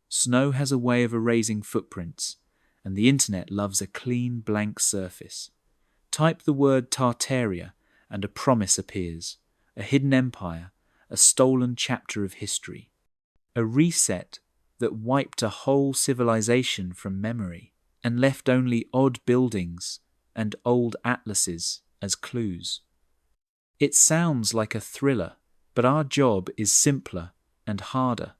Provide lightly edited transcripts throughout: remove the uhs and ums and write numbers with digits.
Snow has a way of erasing footprints, and the internet loves a clean, blank surface. Type the word Tartaria, and a promise appears, a hidden empire, a stolen chapter of history, a reset that wiped a whole civilization from memory and left only odd buildings and old atlases as clues. It sounds like a thriller, but our job is simpler and harder.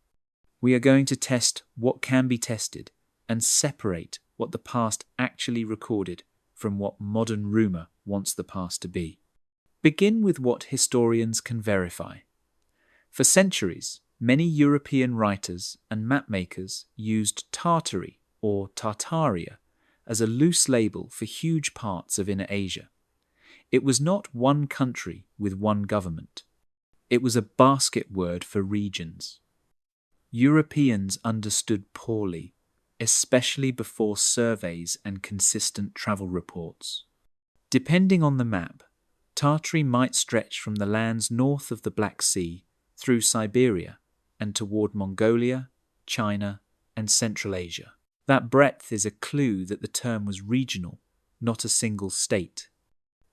We are going to test what can be tested and separate what the past actually recorded from what modern rumour wants the past to be. Begin with what historians can verify. For centuries, many European writers and mapmakers used Tartary or Tartaria as a loose label for huge parts of Inner Asia. It was not one country with one government. It was a basket word for regions. Europeans understood poorly, especially before surveys and consistent travel reports. Depending on the map, Tartary might stretch from the lands north of the Black Sea through Siberia and toward Mongolia, China, and Central Asia. That breadth is a clue that the term was regional, not a single state.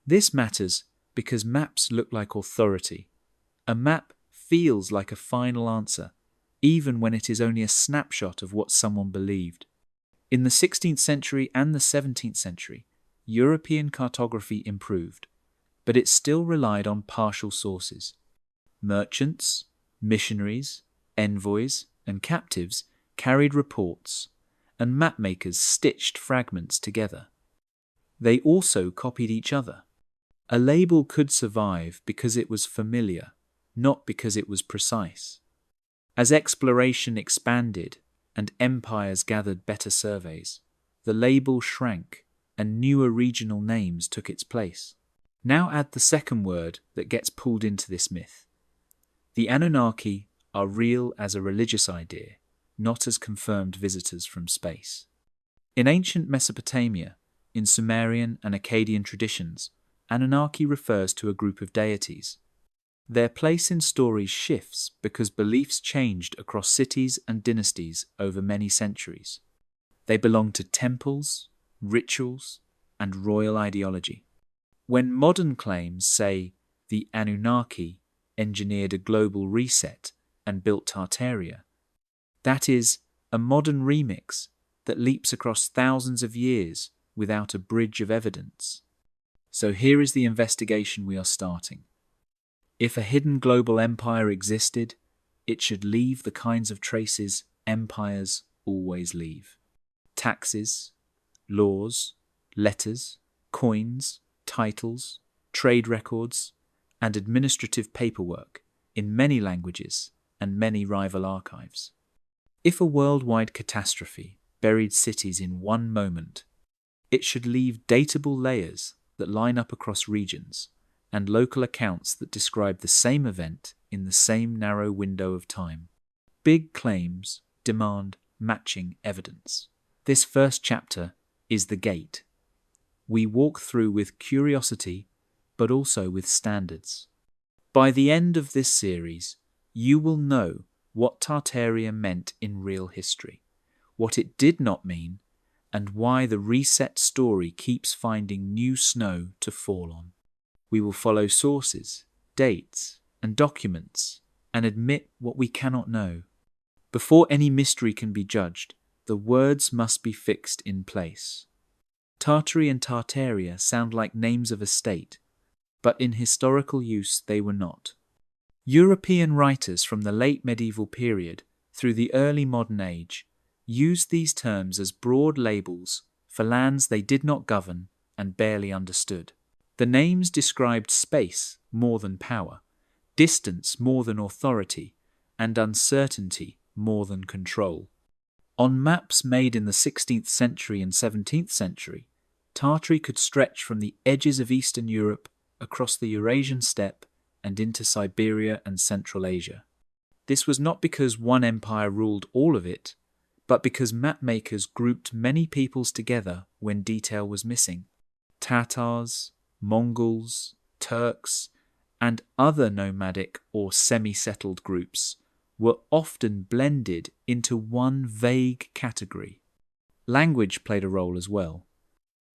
This matters because maps look like authority. A map feels like a final answer, even when it is only a snapshot of what someone believed. In the 16th century and the 17th century, European cartography improved, but it still relied on partial sources. Merchants, missionaries, envoys, and captives carried reports, and mapmakers stitched fragments together. They also copied each other. A label could survive because it was familiar, not because it was precise. As exploration expanded and empires gathered better surveys, the label shrank and newer regional names took its place. Now add the second word that gets pulled into this myth. The Anunnaki are real as a religious idea, not as confirmed visitors from space. In ancient Mesopotamia, in Sumerian and Akkadian traditions, Anunnaki refers to a group of deities. Their place in stories shifts because beliefs changed across cities and dynasties over many centuries. They belong to temples, rituals, and royal ideology. When modern claims say the Anunnaki engineered a global reset and built Tartaria, that is a modern remix that leaps across thousands of years without a bridge of evidence. So here is the investigation we are starting. If a hidden global empire existed, it should leave the kinds of traces empires always leave. Taxes, laws, letters, coins, titles, trade records, and administrative paperwork in many languages and many rival archives. If a worldwide catastrophe buried cities in one moment, it should leave datable layers that line up across regions and local accounts that describe the same event in the same narrow window of time. Big claims demand matching evidence. This first chapter is the gate. We walk through with curiosity, but also with standards. By the end of this series, you will know what Tartaria meant in real history, what it did not mean, and why the reset story keeps finding new snow to fall on. We will follow sources, dates, and documents, and admit what we cannot know. Before any mystery can be judged, the words must be fixed in place. Tartary and Tartaria sound like names of a state, but in historical use they were not. European writers from the late medieval period through the early modern age used these terms as broad labels for lands they did not govern and barely understood. The names described space more than power, distance more than authority, and uncertainty more than control. On maps made in the 16th century and 17th century, Tartary could stretch from the edges of Eastern Europe across the Eurasian steppe and into Siberia and Central Asia. This was not because one empire ruled all of it, but because mapmakers grouped many peoples together when detail was missing. Tatars, Mongols, Turks, and other nomadic or semi-settled groups were often blended into one vague category. Language played a role as well.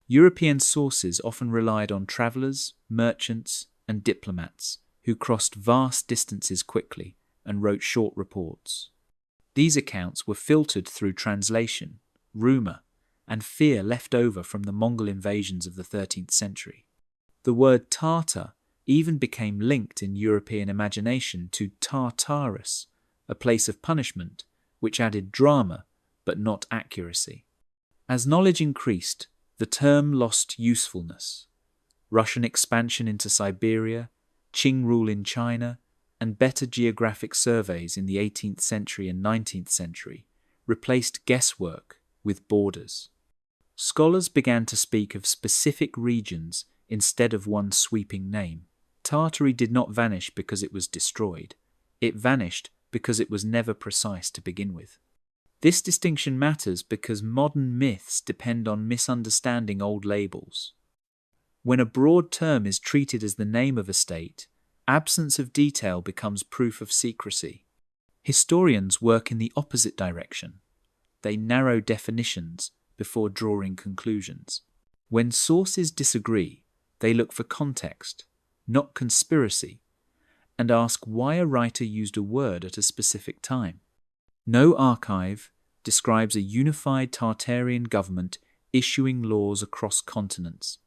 European sources often relied on travelers, merchants, and diplomats who crossed vast distances quickly and wrote short reports. These accounts were filtered through translation, rumor, and fear left over from the Mongol invasions of the 13th century. The word Tartar even became linked in European imagination to Tartarus, a place of punishment, which added drama but not accuracy. As knowledge increased, the term lost usefulness. Russian expansion into Siberia, Qing rule in China, and better geographic surveys in the 18th century and 19th century replaced guesswork with borders. Scholars began to speak of specific regions instead of one sweeping name. Tartary did not vanish because it was destroyed. It vanished because it was never precise to begin with. This distinction matters because modern myths depend on misunderstanding old labels. When a broad term is treated as the name of a state, absence of detail becomes proof of secrecy. Historians work in the opposite direction. They narrow definitions before drawing conclusions. When sources disagree, they look for context, not conspiracy, and ask why a writer used a word at a specific time. No archive describes a unified Tartarian government issuing laws across continents.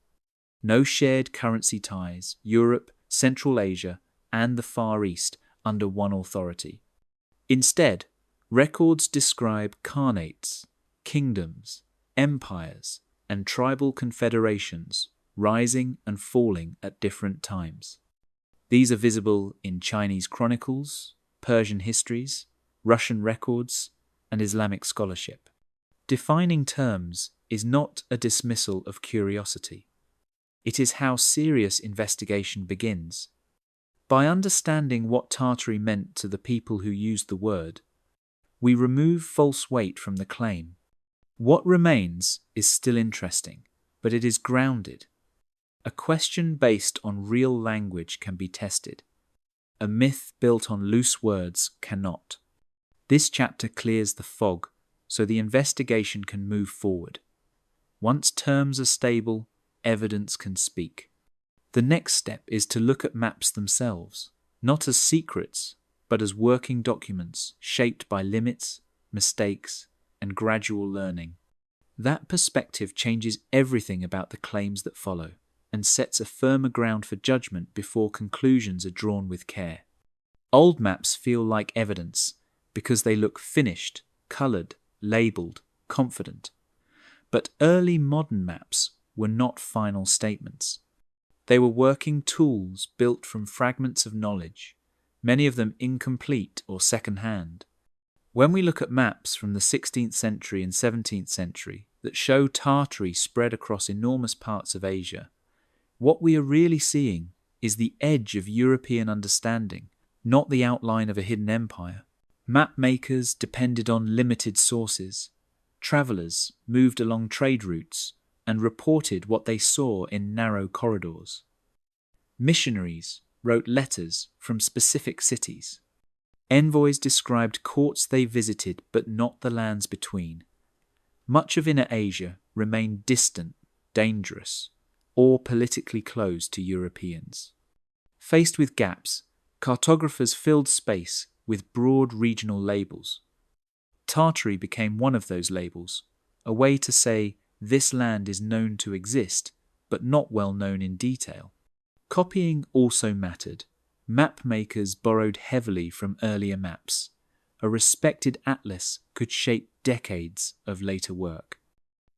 No shared currency ties Europe, Central Asia, and the Far East under one authority. Instead, records describe khanates, kingdoms, empires, and tribal confederations rising and falling at different times. These are visible in Chinese chronicles, Persian histories, Russian records, and Islamic scholarship. Defining terms is not a dismissal of curiosity. It is how serious investigation begins. By understanding what Tartary meant to the people who used the word, we remove false weight from the claim. What remains is still interesting, but it is grounded. A question based on real language can be tested. A myth built on loose words cannot. This chapter clears the fog so the investigation can move forward. Once terms are stable, evidence can speak. The next step is to look at maps themselves, not as secrets, but as working documents shaped by limits, mistakes, and gradual learning. That perspective changes everything about the claims that follow and sets a firmer ground for judgment before conclusions are drawn with care. Old maps feel like evidence because they look finished, coloured, labelled, confident. But early modern maps were not final statements. They were working tools built from fragments of knowledge, many of them incomplete or second-hand. When we look at maps from the 16th century and 17th century that show Tartary spread across enormous parts of Asia, what we are really seeing is the edge of European understanding, not the outline of a hidden empire. Map makers depended on limited sources. Travellers moved along trade routes and reported what they saw in narrow corridors. Missionaries wrote letters from specific cities. Envoys described courts they visited but not the lands between. Much of Inner Asia remained distant, dangerous, or politically closed to Europeans. Faced with gaps, cartographers filled space with broad regional labels. Tartary became one of those labels, a way to say this land is known to exist, but not well known in detail. Copying also mattered. Map makers borrowed heavily from earlier maps. A respected atlas could shape decades of later work.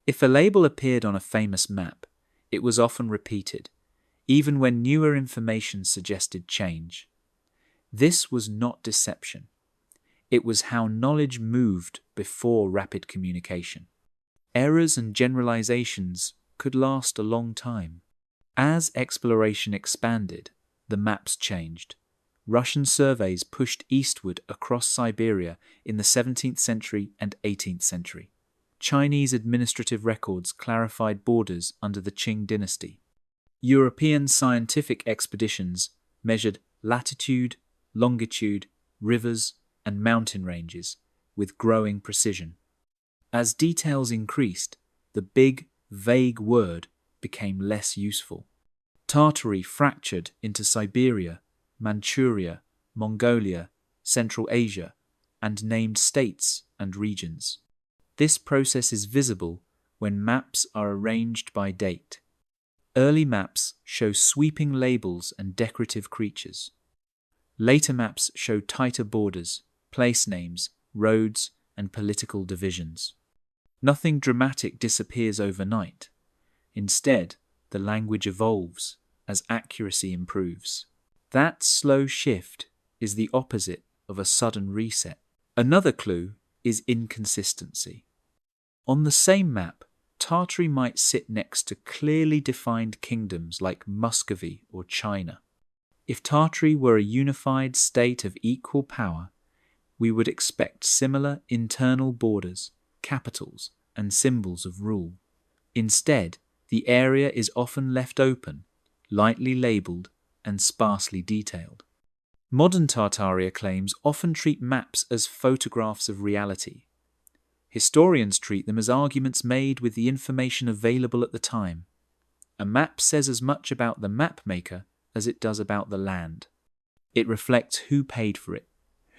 If a label appeared on a famous map, it was often repeated, even when newer information suggested change. This was not deception. It was how knowledge moved before rapid communication. Errors and generalizations could last a long time. As exploration expanded, the maps changed. Russian surveys pushed eastward across Siberia in the 17th century and 18th century. Chinese administrative records clarified borders under the Qing dynasty. European scientific expeditions measured latitude, longitude, rivers, and mountain ranges with growing precision. As details increased, the big, vague word became less useful. Tartary fractured into Siberia, Manchuria, Mongolia, Central Asia, and named states and regions. This process is visible when maps are arranged by date. Early maps show sweeping labels and decorative creatures. Later maps show tighter borders, place names, roads, and political divisions. Nothing dramatic disappears overnight. Instead, the language evolves as accuracy improves. That slow shift is the opposite of a sudden reset. Another clue is inconsistency. On the same map, Tartary might sit next to clearly defined kingdoms like Muscovy or China. If Tartary were a unified state of equal power, we would expect similar internal borders, capitals, and symbols of rule. Instead, the area is often left open, lightly labelled, and sparsely detailed. Modern Tartaria claims often treat maps as photographs of reality. Historians treat them as arguments made with the information available at the time. A map says as much about the map maker as it does about the land. It reflects who paid for it,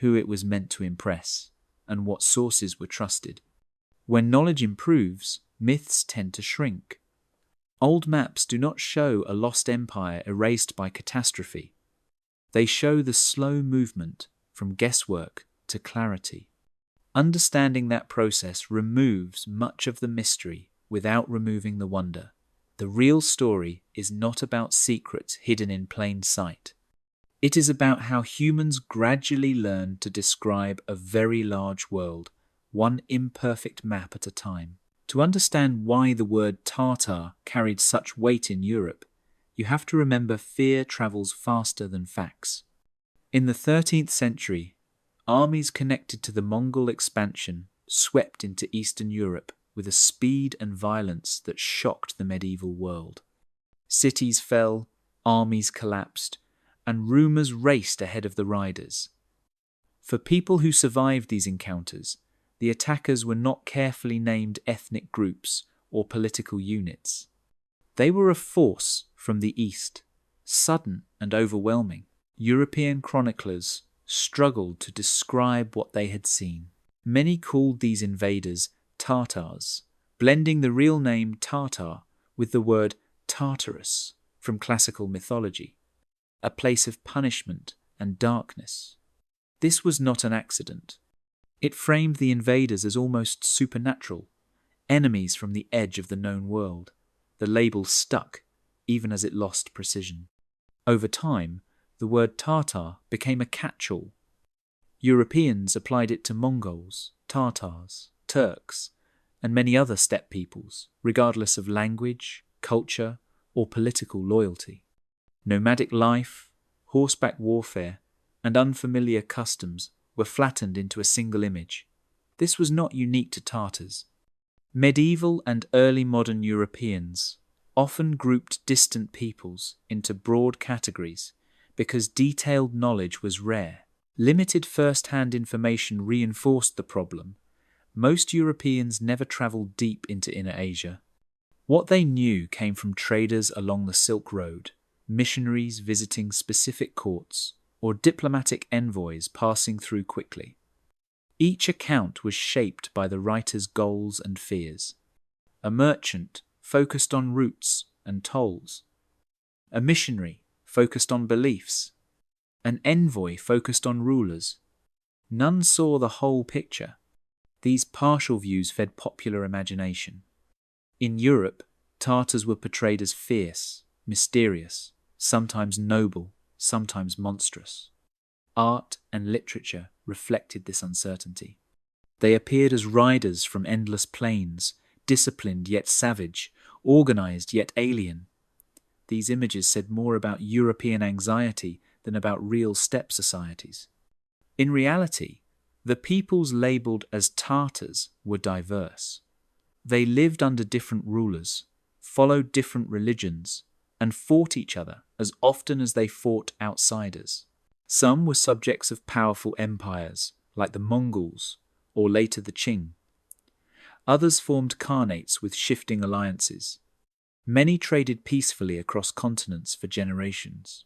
who it was meant to impress, and what sources were trusted. When knowledge improves, myths tend to shrink. Old maps do not show a lost empire erased by catastrophe. They show the slow movement from guesswork to clarity. Understanding that process removes much of the mystery without removing the wonder. The real story is not about secrets hidden in plain sight. It is about how humans gradually learn to describe a very large world, one imperfect map at a time. To understand why the word Tartar carried such weight in Europe, you have to remember fear travels faster than facts. In the 13th century, armies connected to the Mongol expansion swept into Eastern Europe with a speed and violence that shocked the medieval world. Cities fell, armies collapsed, and rumours raced ahead of the riders. For people who survived these encounters, the attackers were not carefully named ethnic groups or political units. They were a force from the east, sudden and overwhelming. European chroniclers struggled to describe what they had seen. Many called these invaders Tartars, blending the real name Tartar with the word Tartarus from classical mythology, a place of punishment and darkness. This was not an accident. It framed the invaders as almost supernatural, enemies from the edge of the known world. The label stuck, even as it lost precision. Over time, the word Tartar became a catch-all. Europeans applied it to Mongols, Tartars, Turks, and many other steppe peoples, regardless of language, culture, or political loyalty. Nomadic life, horseback warfare, and unfamiliar customs were flattened into a single image. This was not unique to Tartars. Medieval and early modern Europeans often grouped distant peoples into broad categories because detailed knowledge was rare. Limited first-hand information reinforced the problem. Most Europeans never travelled deep into Inner Asia. What they knew came from traders along the Silk Road, missionaries visiting specific courts, or diplomatic envoys passing through quickly. Each account was shaped by the writer's goals and fears. A merchant focused on routes and tolls. A missionary focused on beliefs. An envoy focused on rulers. None saw the whole picture. These partial views fed popular imagination. In Europe, Tartars were portrayed as fierce, mysterious, sometimes noble, sometimes monstrous. Art and literature reflected this uncertainty. They appeared as riders from endless plains, disciplined yet savage, organized yet alien. These images said more about European anxiety than about real steppe societies. In reality, the peoples labelled as Tartars were diverse. They lived under different rulers, followed different religions, and fought each other as often as they fought outsiders. Some were subjects of powerful empires, like the Mongols or later the Qing. Others formed khanates with shifting alliances. Many traded peacefully across continents for generations.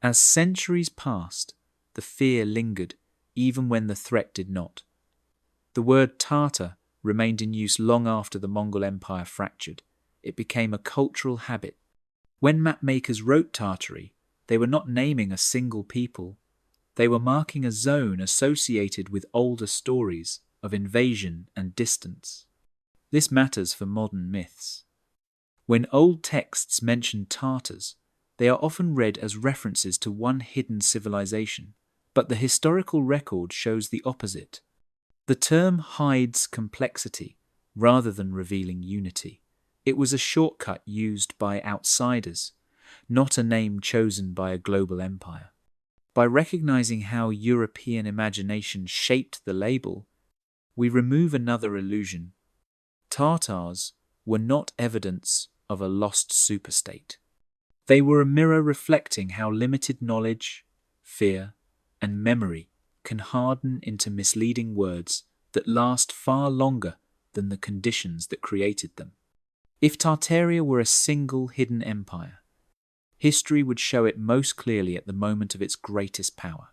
As centuries passed, the fear lingered even when the threat did not. The word Tartar remained in use long after the Mongol Empire fractured. It became a cultural habit. When mapmakers wrote Tartary, they were not naming a single people. They were marking a zone associated with older stories of invasion and distance. This matters for modern myths. When old texts mention Tartars, they are often read as references to one hidden civilization, but the historical record shows the opposite. The term hides complexity rather than revealing unity. It was a shortcut used by outsiders, not a name chosen by a global empire. By recognizing how European imagination shaped the label, we remove another illusion. Tartars were not evidence of a lost superstate. They were a mirror reflecting how limited knowledge, fear, and memory can harden into misleading words that last far longer than the conditions that created them. If Tartaria were a single hidden empire, history would show it most clearly at the moment of its greatest power.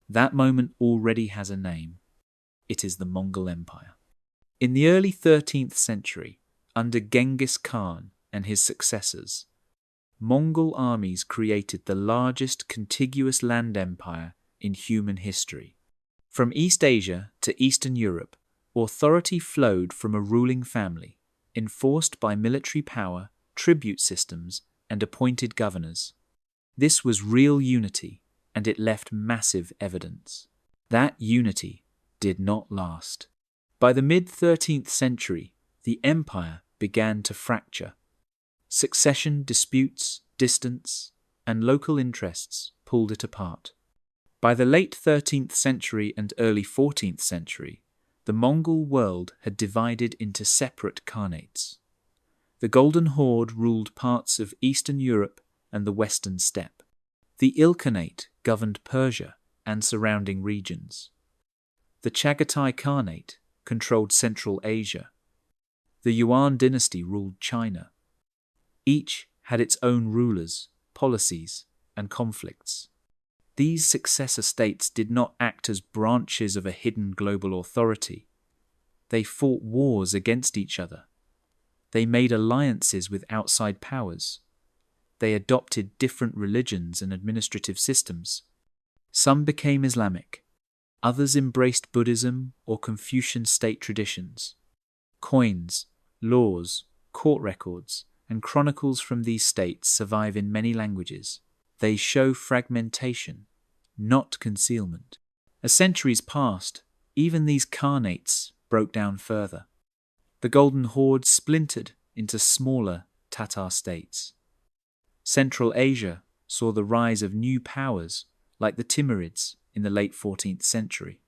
That moment already has a name. It is the Mongol Empire. In the early 13th century, under Genghis Khan and his successors, Mongol armies created the largest contiguous land empire in human history. From East Asia to Eastern Europe, authority flowed from a ruling family, enforced by military power, tribute systems, and appointed governors. This was real unity, and it left massive evidence. That unity did not last. By the mid-13th century, the empire began to fracture. Succession disputes, distance, and local interests pulled it apart. By the late 13th century and early 14th century, the Mongol world had divided into separate khanates. The Golden Horde ruled parts of Eastern Europe and the Western Steppe. The Ilkhanate governed Persia and surrounding regions. The Chagatai Khanate controlled Central Asia. The Yuan dynasty ruled China. Each had its own rulers, policies, and conflicts. These successor states did not act as branches of a hidden global authority. They fought wars against each other. They made alliances with outside powers. They adopted different religions and administrative systems. Some became Islamic. Others embraced Buddhism or Confucian state traditions. Coins, laws, court records, and chronicles from these states survive in many languages. They show fragmentation, not concealment. As centuries passed, even these khanates broke down further. The Golden Horde splintered into smaller Tatar states. Central Asia saw the rise of new powers like the Timurids in the late 14th century.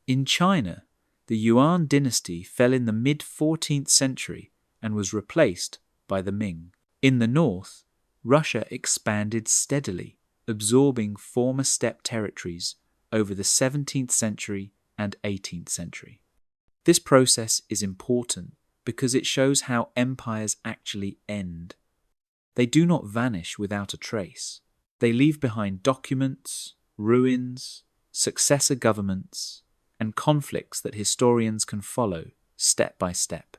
In China, the Yuan dynasty fell in the mid-14th century and was replaced by the Ming. In the north, Russia expanded steadily, absorbing former steppe territories over the 17th century and 18th century. This process is important because it shows how empires actually end. They do not vanish without a trace. They leave behind documents, ruins, successor governments, and conflicts that historians can follow step by step.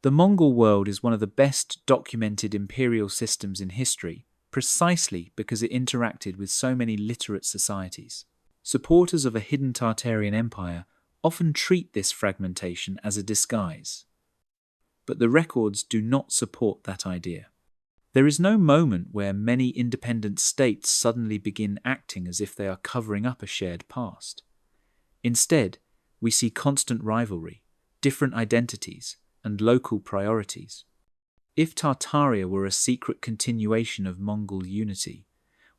The Mongol world is one of the best documented imperial systems in history, precisely because it interacted with so many literate societies. Supporters of a hidden Tartarian empire often treat this fragmentation as a disguise. But the records do not support that idea. There is no moment where many independent states suddenly begin acting as if they are covering up a shared past. Instead, we see constant rivalry, different identities, and local priorities. If Tartaria were a secret continuation of Mongol unity,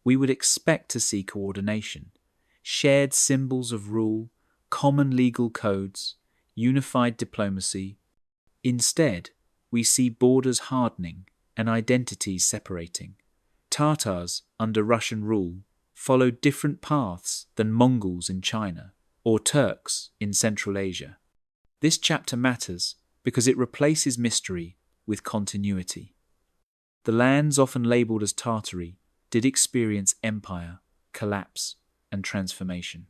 we would expect to see coordination, shared symbols of rule, common legal codes, unified diplomacy. Instead, we see borders hardening and identities separating. Tatars, under Russian rule, followed different paths than Mongols in China, or Turks in Central Asia. This chapter matters because it replaces mystery with continuity. The lands often labelled as Tartary did experience empire, collapse, and transformation.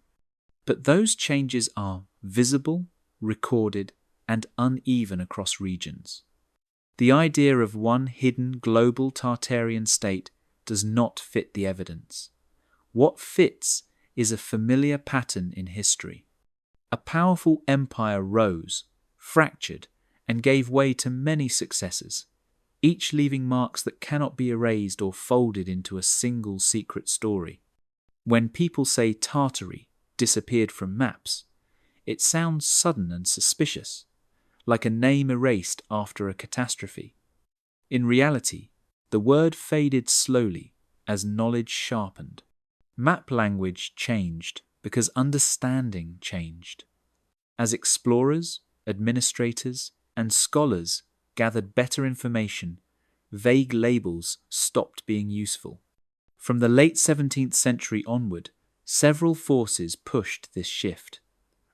But those changes are visible, recorded, and uneven across regions. The idea of one hidden global Tartarian state does not fit the evidence. What fits is a familiar pattern in history. A powerful empire rose, fractured, and gave way to many successors, each leaving marks that cannot be erased or folded into a single secret story. When people say Tartary disappeared from maps, it sounds sudden and suspicious, like a name erased after a catastrophe. In reality, the word faded slowly as knowledge sharpened. Map language changed because understanding changed. As explorers, administrators, and scholars gathered better information, vague labels stopped being useful. From the late 17th century onward, several forces pushed this shift.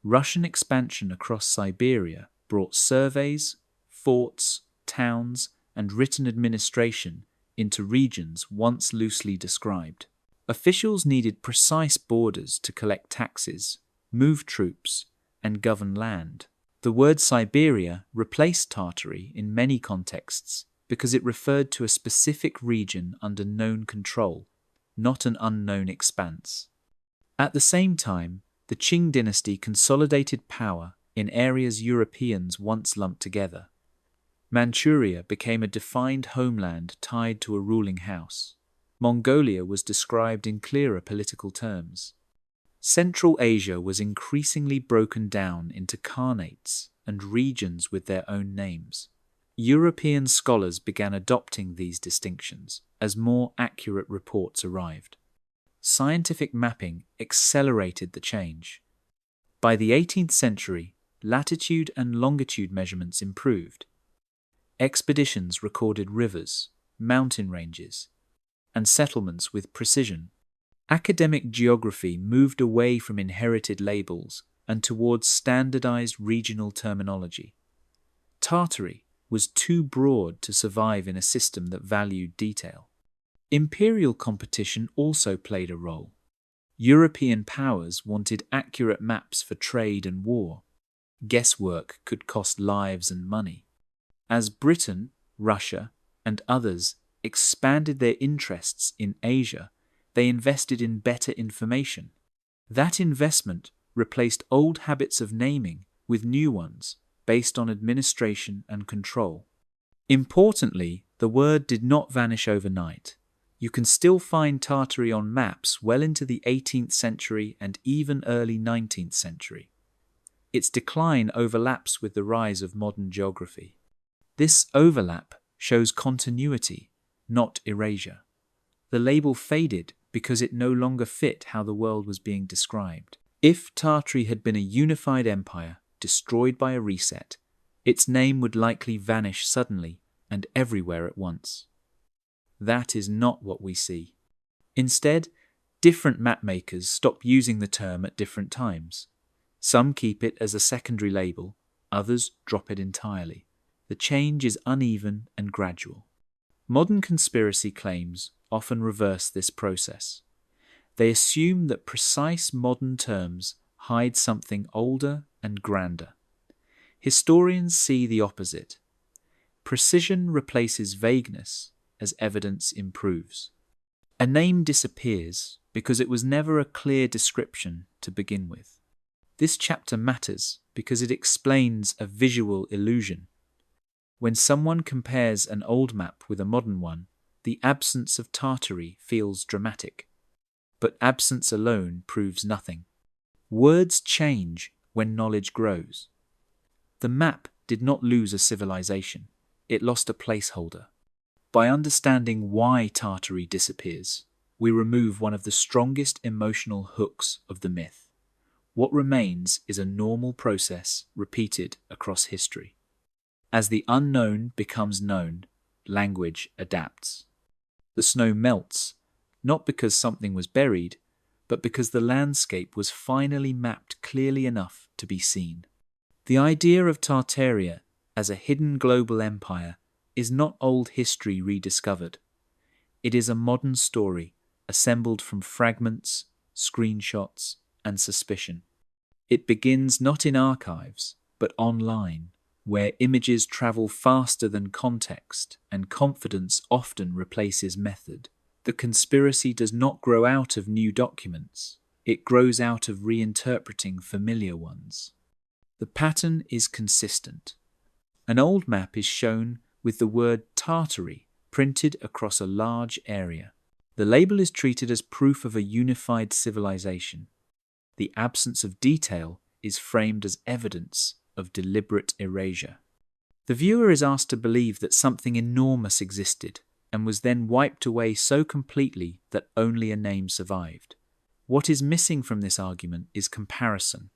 Russian expansion across Siberia brought surveys, forts, towns, and written administration into regions once loosely described. Officials needed precise borders to collect taxes, move troops, and govern land. The word Siberia replaced Tartary in many contexts because it referred to a specific region under known control, not an unknown expanse. At the same time, the Qing dynasty consolidated power in areas Europeans once lumped together. Manchuria became a defined homeland tied to a ruling house. Mongolia was described in clearer political terms. Central Asia was increasingly broken down into khanates and regions with their own names. European scholars began adopting these distinctions as more accurate reports arrived. Scientific mapping accelerated the change. By the 18th century, latitude and longitude measurements improved. Expeditions recorded rivers, mountain ranges, and settlements with precision. Academic geography moved away from inherited labels and towards standardized regional terminology. Tartary was too broad to survive in a system that valued detail. Imperial competition also played a role. European powers wanted accurate maps for trade and war. Guesswork could cost lives and money. As Britain, Russia, and others expanded their interests in Asia, they invested in better information. That investment replaced old habits of naming with new ones based on administration and control. Importantly, the word did not vanish overnight. You can still find Tartary on maps well into the 18th century and even early 19th century. Its decline overlaps with the rise of modern geography. This overlap shows continuity, not erasure. The label faded because it no longer fit how the world was being described. If Tartary had been a unified empire, destroyed by a reset, its name would likely vanish suddenly and everywhere at once. That is not what we see. Instead, different mapmakers stop using the term at different times. Some keep it as a secondary label, others drop it entirely. The change is uneven and gradual. Modern conspiracy claims often reverse this process. They assume that precise modern terms hide something older and grander. Historians see the opposite. Precision replaces vagueness as evidence improves. A name disappears because it was never a clear description to begin with. This chapter matters because it explains a visual illusion. When someone compares an old map with a modern one, the absence of Tartary feels dramatic. But absence alone proves nothing. Words change when knowledge grows. The map did not lose a civilization, it lost a placeholder. By understanding why Tartary disappears, we remove one of the strongest emotional hooks of the myth. What remains is a normal process repeated across history. As the unknown becomes known, language adapts. The snow melts, not because something was buried, but because the landscape was finally mapped clearly enough to be seen. The idea of Tartaria as a hidden global empire is not old history rediscovered. It is a modern story assembled from fragments, screenshots, and suspicion. It begins not in archives, but online, where images travel faster than context and confidence often replaces method. The conspiracy does not grow out of new documents, it grows out of reinterpreting familiar ones. The pattern is consistent. An old map is shown with the word Tartary printed across a large area. The label is treated as proof of a unified civilization. The absence of detail is framed as evidence of deliberate erasure. The viewer is asked to believe that something enormous existed and was then wiped away so completely that only a name survived. What is missing from this argument is comparison.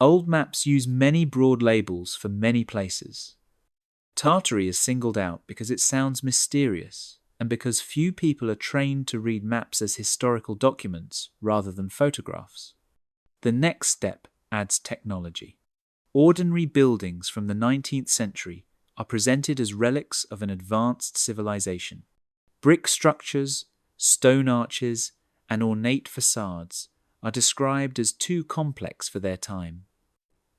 Old maps use many broad labels for many places. Tartary is singled out because it sounds mysterious and because few people are trained to read maps as historical documents rather than photographs. The next step adds technology. Ordinary buildings from the 19th century are presented as relics of an advanced civilization. Brick structures, stone arches, and ornate facades are described as too complex for their time.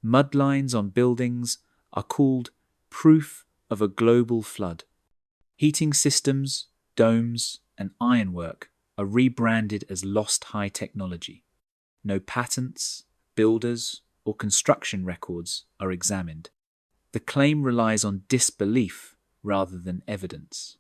Mud lines on buildings are called proof of a global flood. Heating systems, domes, and ironwork are rebranded as lost high technology. No patents, builders, or construction records are examined. The claim relies on disbelief rather than evidence.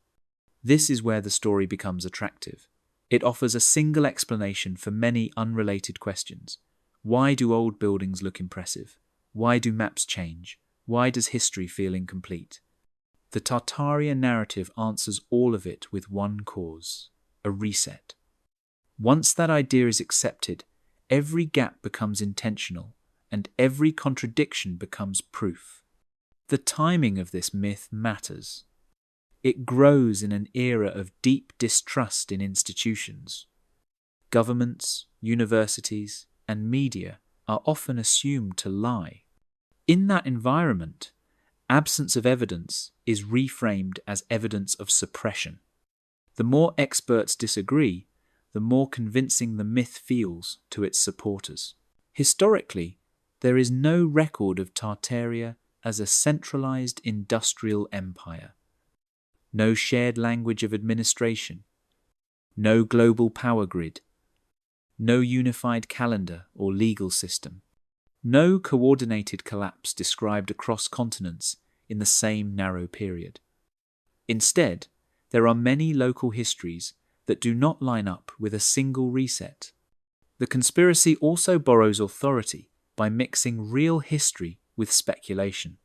This is where the story becomes attractive. It offers a single explanation for many unrelated questions. Why do old buildings look impressive? Why do maps change? Why does history feel incomplete? The Tartaria narrative answers all of it with one cause: a reset. Once that idea is accepted, every gap becomes intentional, and every contradiction becomes proof. The timing of this myth matters. It grows in an era of deep distrust in institutions. Governments, universities, and media are often assumed to lie. In that environment, absence of evidence is reframed as evidence of suppression. The more experts disagree, the more convincing the myth feels to its supporters. Historically, there is no record of Tartaria as a centralized industrial empire. No shared language of administration, no global power grid, no unified calendar or legal system, no coordinated collapse described across continents in the same narrow period. Instead, there are many local histories that do not line up with a single reset. The conspiracy also borrows authority by mixing real history with speculation.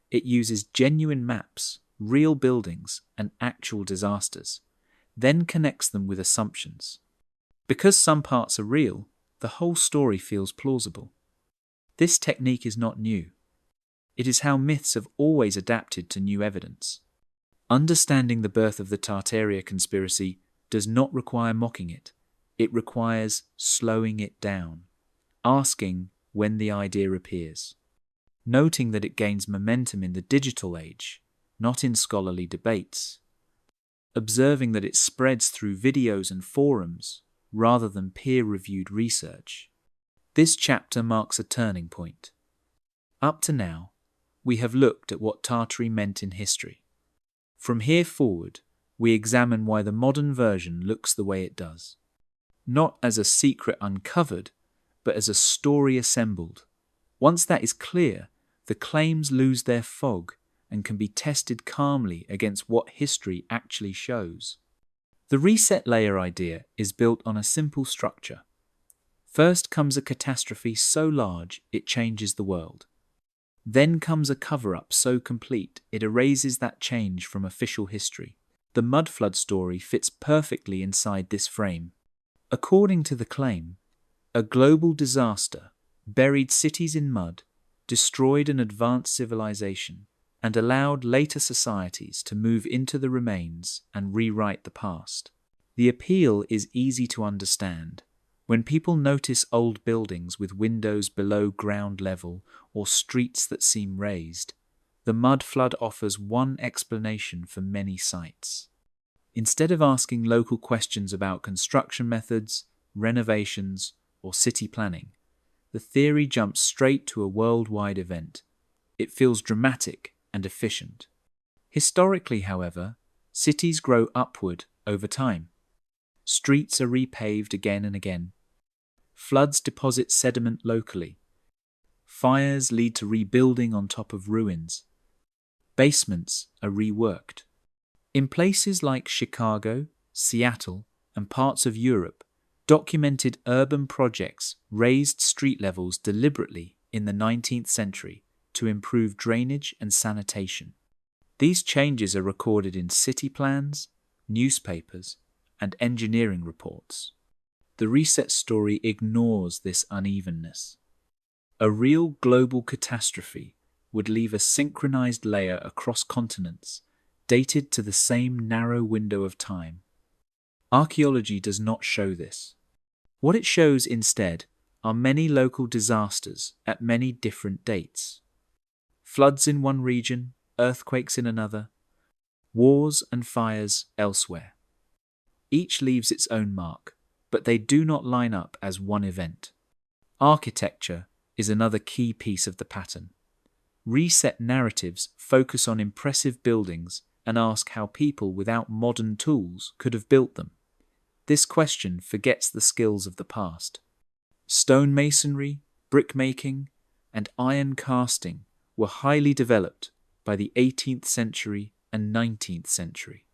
It uses genuine maps, real buildings, and actual disasters, then connects them with assumptions. Because some parts are real, the whole story feels plausible. This technique is not new. It is how myths have always adapted to new evidence. Understanding the birth of the Tartaria conspiracy does not require mocking it. It requires slowing it down, asking when the idea appears, noting that it gains momentum in the digital age, not in scholarly debates, observing that it spreads through videos and forums rather than peer-reviewed research. This chapter marks a turning point. Up to now, we have looked at what Tartary meant in history. From here forward, we examine why the modern version looks the way it does. Not as a secret uncovered, but as a story assembled. Once that is clear, the claims lose their fog and can be tested calmly against what history actually shows. The reset layer idea is built on a simple structure. First comes a catastrophe so large it changes the world. Then comes a cover-up so complete it erases that change from official history. The mud flood story fits perfectly inside this frame. According to the claim, a global disaster buried cities in mud, destroyed an advanced civilization, and allowed later societies to move into the remains and rewrite the past. The appeal is easy to understand. When people notice old buildings with windows below ground level or streets that seem raised, the mud flood offers one explanation for many sites. Instead of asking local questions about construction methods, renovations, or city planning, the theory jumps straight to a worldwide event. It feels dramatic and efficient. Historically, however, cities grow upward over time. Streets are repaved again and again. Floods deposit sediment locally. Fires lead to rebuilding on top of ruins. Basements are reworked. In places like Chicago, Seattle, and parts of Europe, documented urban projects raised street levels deliberately in the 19th century to improve drainage and sanitation. These changes are recorded in city plans, newspapers, and engineering reports. The reset story ignores this unevenness. A real global catastrophe would leave a synchronized layer across continents, dated to the same narrow window of time. Archaeology does not show this. What it shows instead are many local disasters at many different dates. Floods in one region, earthquakes in another, wars and fires elsewhere. Each leaves its own mark, but they do not line up as one event. Architecture is another key piece of the pattern. Reset narratives focus on impressive buildings and ask how people without modern tools could have built them. This question forgets the skills of the past. Stonemasonry, brickmaking, and iron casting were highly developed by the 18th century and 19th century.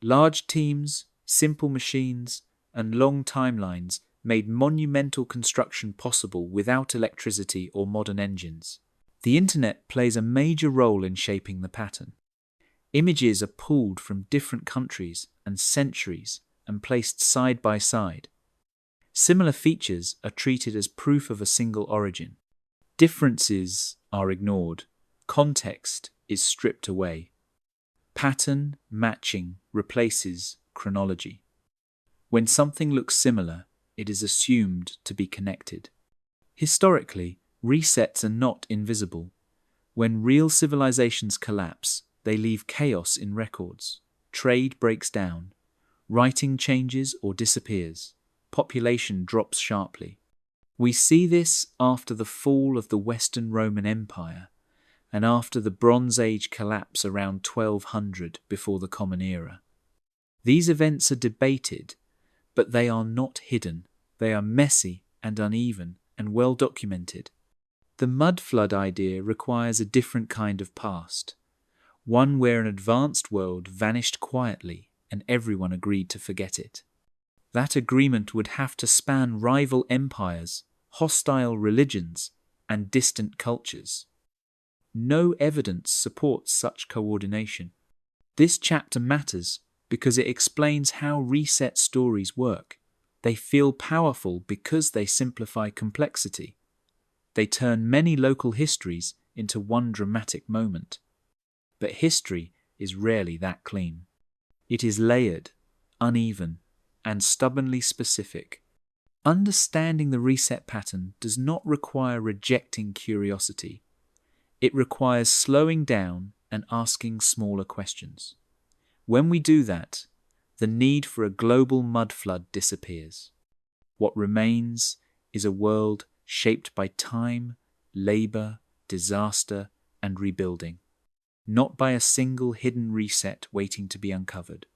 Large teams, simple machines, and long timelines made monumental construction possible without electricity or modern engines. The internet plays a major role in shaping the pattern. Images are pulled from different countries and centuries and placed side by side. Similar features are treated as proof of a single origin. Differences are ignored. Context is stripped away. Pattern matching replaces chronology. When something looks similar, it is assumed to be connected. Historically, resets are not invisible. When real civilizations collapse, they leave chaos in records. Trade breaks down. Writing changes or disappears. Population drops sharply. We see this after the fall of the Western Roman Empire and after the Bronze Age collapse around 1200 before the Common Era. These events are debated, but they are not hidden. They are messy and uneven and well documented. The mud flood idea requires a different kind of past, one where an advanced world vanished quietly and everyone agreed to forget it. That agreement would have to span rival empires, hostile religions, and distant cultures. No evidence supports such coordination. This chapter matters because it explains how reset stories work. They feel powerful because they simplify complexity. They turn many local histories into one dramatic moment. But history is rarely that clean. It is layered, uneven, and stubbornly specific. Understanding the reset pattern does not require rejecting curiosity. It requires slowing down and asking smaller questions. When we do that, the need for a global mud flood disappears. What remains is a world shaped by time, labor, disaster, and rebuilding, not by a single hidden reset waiting to be uncovered.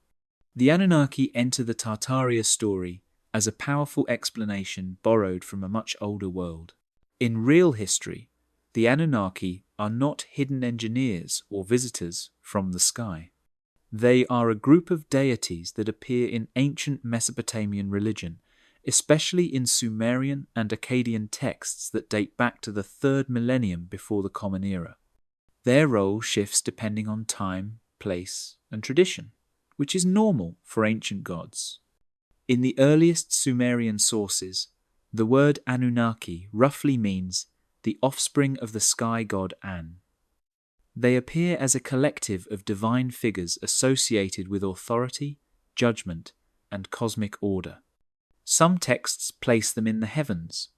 The Anunnaki enter the Tartaria story as a powerful explanation borrowed from a much older world. In real history, the Anunnaki are not hidden engineers or visitors from the sky. They are a group of deities that appear in ancient Mesopotamian religion, especially in Sumerian and Akkadian texts that date back to the 3rd millennium before the Common Era. Their role shifts depending on time, place, and tradition, which is normal for ancient gods. In the earliest Sumerian sources, the word Anunnaki roughly means the offspring of the sky god An. They appear as a collective of divine figures associated with authority, judgment, and cosmic order. Some texts place them in the heavens.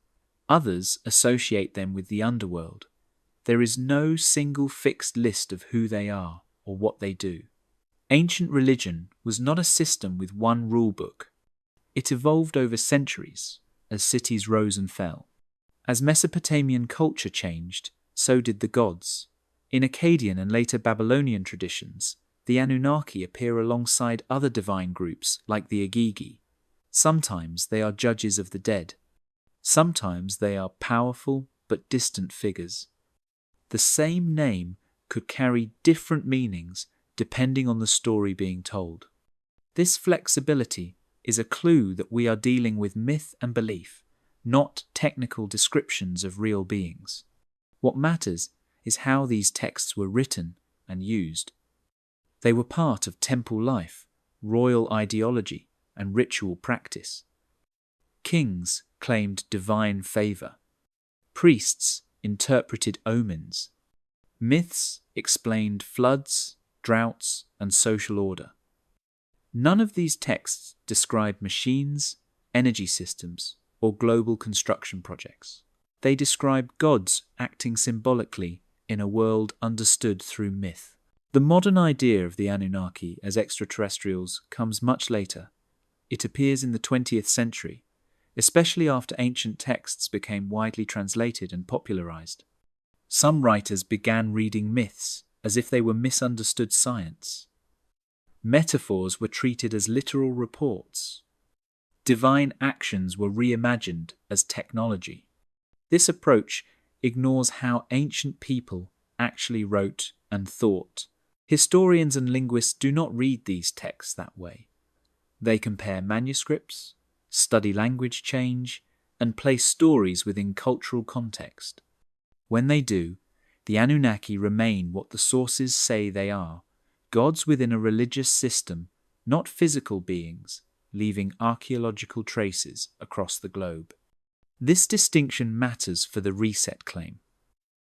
Others associate them with the underworld. There is no single fixed list of who they are or what they do. Ancient religion was not a system with one rule book. It evolved over centuries as cities rose and fell. As Mesopotamian culture changed, so did the gods. In Akkadian and later Babylonian traditions, the Anunnaki appear alongside other divine groups like the Agigi. Sometimes they are judges of the dead. Sometimes they are powerful but distant figures. The same name could carry different meanings depending on the story being told. This flexibility is a clue that we are dealing with myth and belief, not technical descriptions of real beings. What matters is how these texts were written and used. They were part of temple life, royal ideology, and ritual practice. Kings claimed divine favor. Priests interpreted omens. Myths explained floods, droughts, and social order. None of these texts describe machines, energy systems, or global construction projects. They describe gods acting symbolically in a world understood through myth. The modern idea of the Anunnaki as extraterrestrials comes much later. It appears in the 20th century, especially after ancient texts became widely translated and popularized. Some writers began reading myths as if they were misunderstood science. Metaphors were treated as literal reports. Divine actions were reimagined as technology. This approach ignores how ancient people actually wrote and thought. Historians and linguists do not read these texts that way. They compare manuscripts, study language change, and place stories within cultural context. When they do, the Anunnaki remain what the sources say they are, gods within a religious system, not physical beings, leaving archaeological traces across the globe. This distinction matters for the reset claim.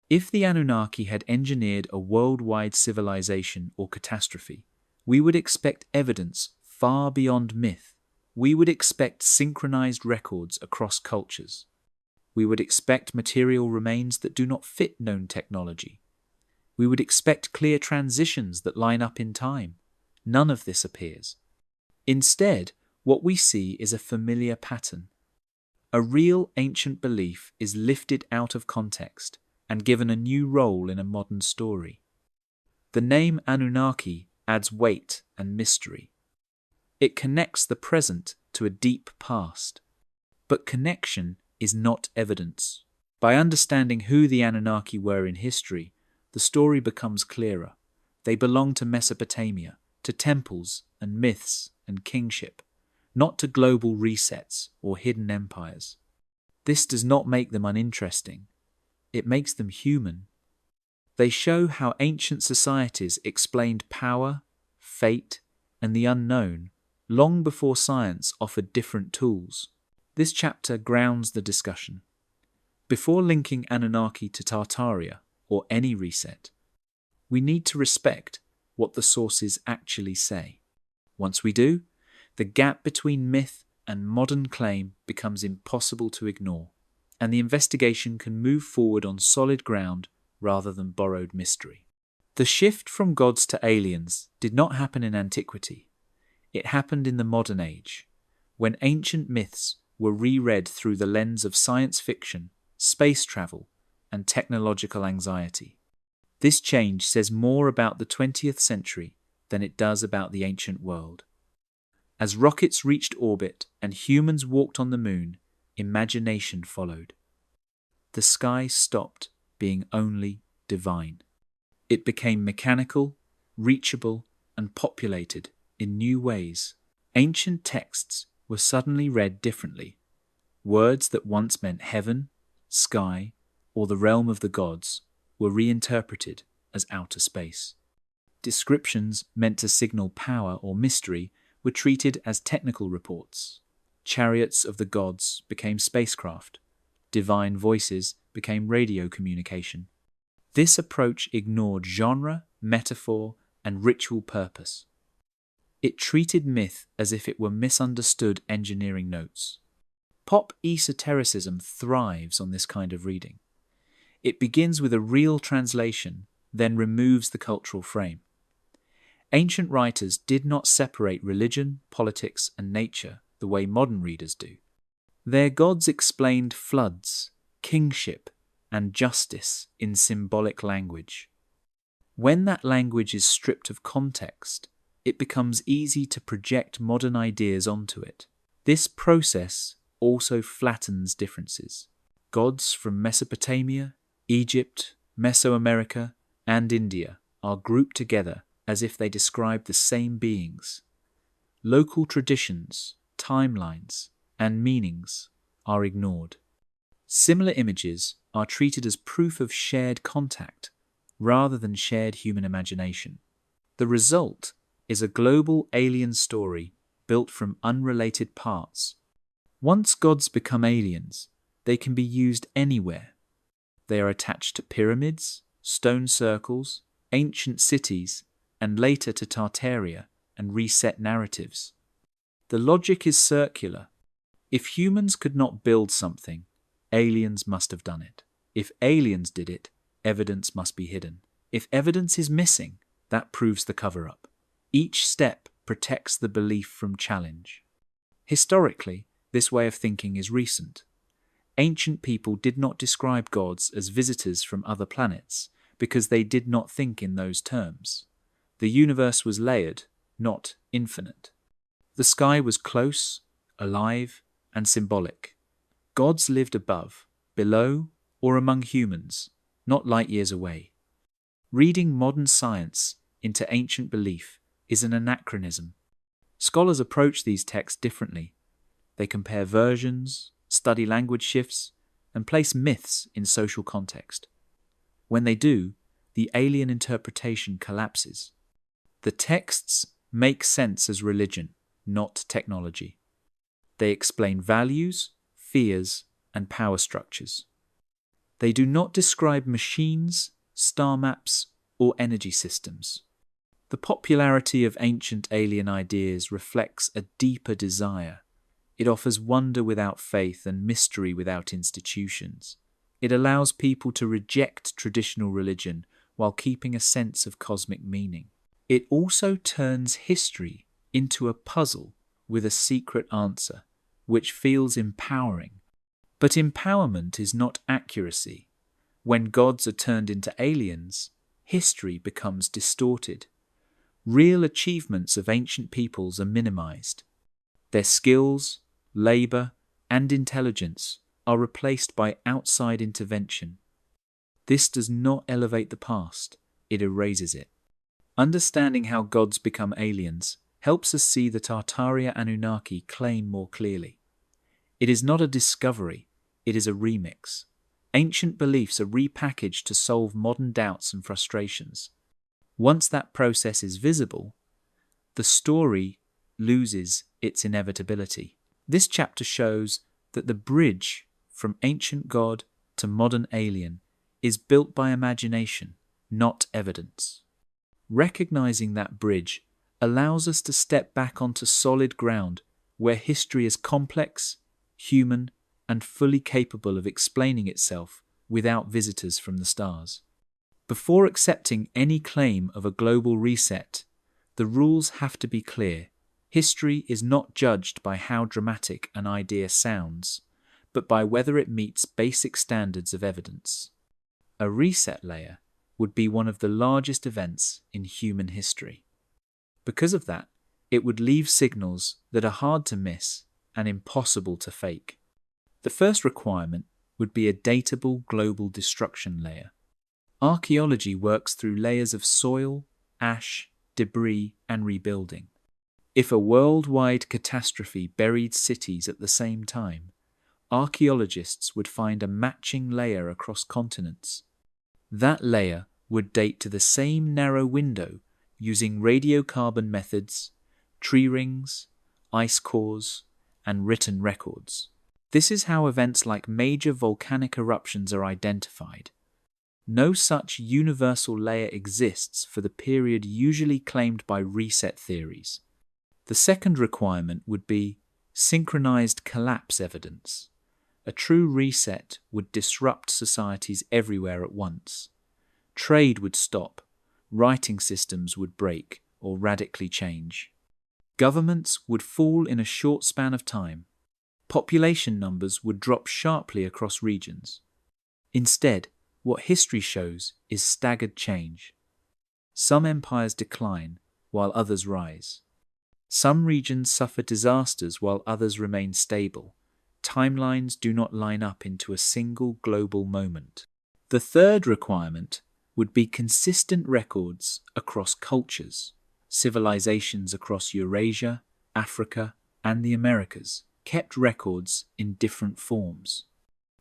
If the Anunnaki had engineered a worldwide civilization or catastrophe, we would expect evidence far beyond myth. We would expect synchronized records across cultures. We would expect material remains that do not fit known technology. We would expect clear transitions that line up in time. None of this appears. Instead, what we see is a familiar pattern. A real ancient belief is lifted out of context and given a new role in a modern story. The name Anunnaki adds weight and mystery. It connects the present to a deep past. But connection is not evidence. By understanding who the Anunnaki were in history, the story becomes clearer. They belong to Mesopotamia, to temples and myths and kingship, not to global resets or hidden empires. This does not make them uninteresting. It makes them human. They show how ancient societies explained power, fate, and the unknown long before science offered different tools. This chapter grounds the discussion. Before linking Anunnaki to Tartaria or any reset, we need to respect what the sources actually say. Once we do, the gap between myth and modern claim becomes impossible to ignore, and the investigation can move forward on solid ground rather than borrowed mystery. The shift from gods to aliens did not happen in antiquity. It happened in the modern age, when ancient myths were reread through the lens of science fiction, space travel, and technological anxiety. This change says more about the 20th century than it does about the ancient world. As rockets reached orbit and humans walked on the moon, imagination followed. The sky stopped being only divine. It became mechanical, reachable, and populated in new ways. Ancient texts were suddenly read differently. Words that once meant heaven, sky, or the realm of the gods were reinterpreted as outer space. Descriptions meant to signal power or mystery were treated as technical reports. Chariots of the gods became spacecraft. Divine voices became radio communication. This approach ignored genre, metaphor, and ritual purpose. It treated myth as if it were misunderstood engineering notes. Pop esotericism thrives on this kind of reading. It begins with a real translation, then removes the cultural frame. Ancient writers did not separate religion, politics, and nature the way modern readers do. Their gods explained floods, kingship, and justice in symbolic language. When that language is stripped of context, it becomes easy to project modern ideas onto it. This process also flattens differences. Gods from Mesopotamia, Egypt, Mesoamerica, and India are grouped together as if they describe the same beings. Local traditions, timelines, and meanings are ignored. Similar images are treated as proof of shared contact rather than shared human imagination. The result is a global alien story built from unrelated parts. Once gods become aliens, they can be used anywhere. They are attached to pyramids, stone circles, ancient cities, and later to Tartaria and reset narratives. The logic is circular. If humans could not build something, aliens must have done it. If aliens did it, evidence must be hidden. If evidence is missing, that proves the cover-up. Each step protects the belief from challenge. Historically, this way of thinking is recent. Ancient people did not describe gods as visitors from other planets because they did not think in those terms. The universe was layered, not infinite. The sky was close, alive, and symbolic. Gods lived above, below, or among humans, not light years away. Reading modern science into ancient belief is an anachronism. Scholars approach these texts differently. They compare versions, study language shifts, and place myths in social context. When they do, the alien interpretation collapses. The texts make sense as religion, not technology. They explain values, fears, and power structures. They do not describe machines, star maps, or energy systems. The popularity of ancient alien ideas reflects a deeper desire. It offers wonder without faith and mystery without institutions. It allows people to reject traditional religion while keeping a sense of cosmic meaning. It also turns history into a puzzle with a secret answer, which feels empowering. But empowerment is not accuracy. When gods are turned into aliens, history becomes distorted. Real achievements of ancient peoples are minimized. Their skills, labor, and intelligence are replaced by outside intervention. This does not elevate the past, it erases it. Understanding how gods become aliens helps us see the Tartaria Anunnaki claim more clearly. It is not a discovery, it is a remix. Ancient beliefs are repackaged to solve modern doubts and frustrations. Once that process is visible, the story loses its inevitability. This chapter shows that the bridge from ancient god to modern alien is built by imagination, not evidence. Recognizing that bridge allows us to step back onto solid ground where history is complex, human, and fully capable of explaining itself without visitors from the stars. Before accepting any claim of a global reset, the rules have to be clear. History is not judged by how dramatic an idea sounds, but by whether it meets basic standards of evidence. A reset layer would be one of the largest events in human history. Because of that, it would leave signals that are hard to miss and impossible to fake. The first requirement would be a datable global destruction layer. Archaeology works through layers of soil, ash, debris, and rebuilding. If a worldwide catastrophe buried cities at the same time, archaeologists would find a matching layer across continents. That layer would date to the same narrow window using radiocarbon methods, tree rings, ice cores, and written records. This is how events like major volcanic eruptions are identified. No such universal layer exists for the period usually claimed by reset theories. The second requirement would be Synchronized collapse evidence. A true reset would disrupt societies everywhere at once. Trade would stop, writing systems would break or radically change. Governments would fall in a short span of time. Population numbers would drop sharply across regions. Instead, what history shows is staggered change. Some empires decline, while others rise. Some regions suffer disasters while others remain stable. Timelines do not line up into a single global moment. The third requirement would be consistent records across cultures. Civilizations across Eurasia, Africa, and the Americas kept records in different forms.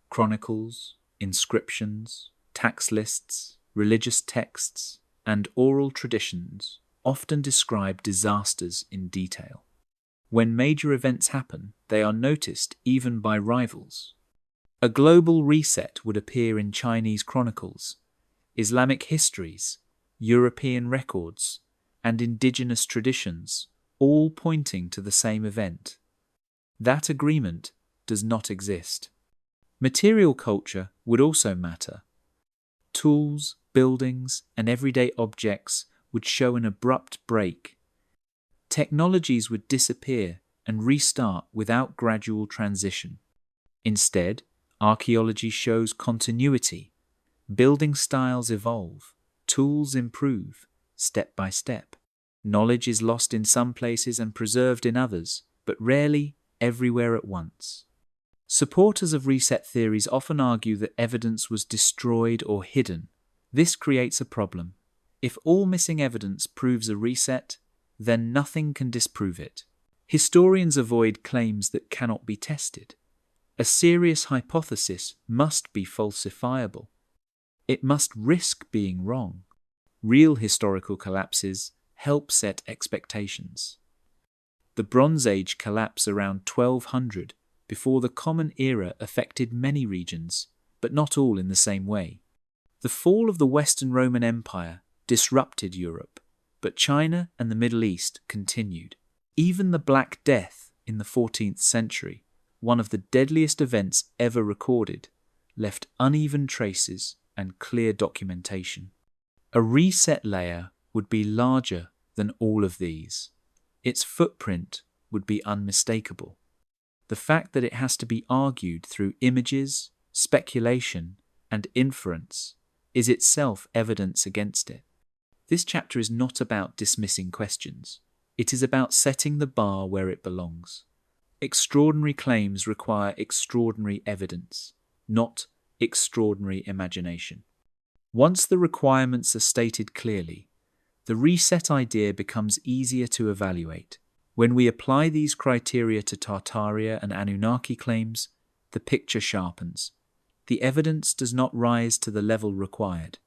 Chronicles, inscriptions, tax lists, religious texts, and oral traditions often describe disasters in detail. When major events happen, they are noticed even by rivals. A global reset would appear in Chinese chronicles, Islamic histories, European records, and indigenous traditions, all pointing to the same event. That agreement does not exist. Material culture would also matter. Tools, buildings, and everyday objects would show an abrupt break. Technologies would disappear and restart without gradual transition. Instead, archaeology shows continuity. Building styles evolve, tools improve, step by step. Knowledge is lost in some places and preserved in others, but rarely everywhere at once. Supporters of reset theories often argue that evidence was destroyed or hidden. This creates a problem. If all missing evidence proves a reset, then nothing can disprove it. Historians avoid claims that cannot be tested. A serious hypothesis must be falsifiable. It must risk being wrong. Real historical collapses help set expectations. The Bronze Age collapse around 1200 before the Common Era affected many regions, but not all in the same way. The fall of the Western Roman Empire disrupted Europe, but China and the Middle East continued. Even the Black Death in the 14th century, one of the deadliest events ever recorded, left uneven traces and clear documentation. A reset layer would be larger than all of these. Its footprint would be unmistakable. The fact that it has to be argued through images, speculation, and inference is itself evidence against it. This chapter is not about dismissing questions. It is about setting the bar where it belongs. Extraordinary claims require extraordinary evidence, not extraordinary imagination. Once the requirements are stated clearly, the reset idea becomes easier to evaluate. When we apply these criteria to Tartaria and Anunnaki claims, the picture sharpens. The evidence does not rise to the level required.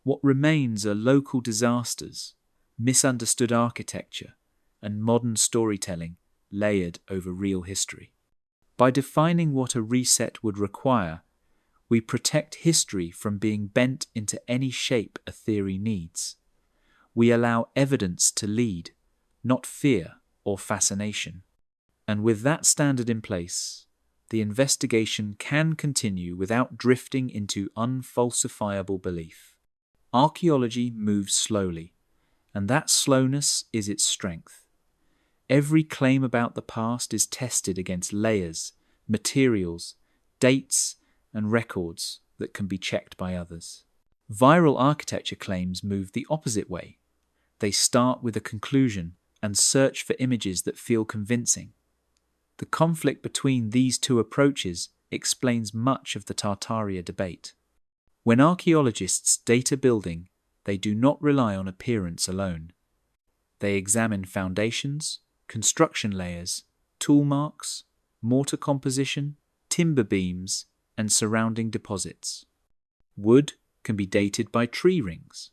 What remains are local disasters, misunderstood architecture, and modern storytelling layered over real history. By defining what a reset would require, we protect history from being bent into any shape a theory needs. We allow evidence to lead, not fear or fascination. And with that standard in place, the investigation can continue without drifting into unfalsifiable belief. Archaeology moves slowly, and that slowness is its strength. Every claim about the past is tested against layers, materials, dates, and records that can be checked by others. Viral architecture claims move the opposite way. They start with a conclusion and search for images that feel convincing. The conflict between these two approaches explains much of the Tartaria debate. When archaeologists date a building, they do not rely on appearance alone. They examine foundations, construction layers, tool marks, mortar composition, timber beams, and surrounding deposits. Wood can be dated by tree rings.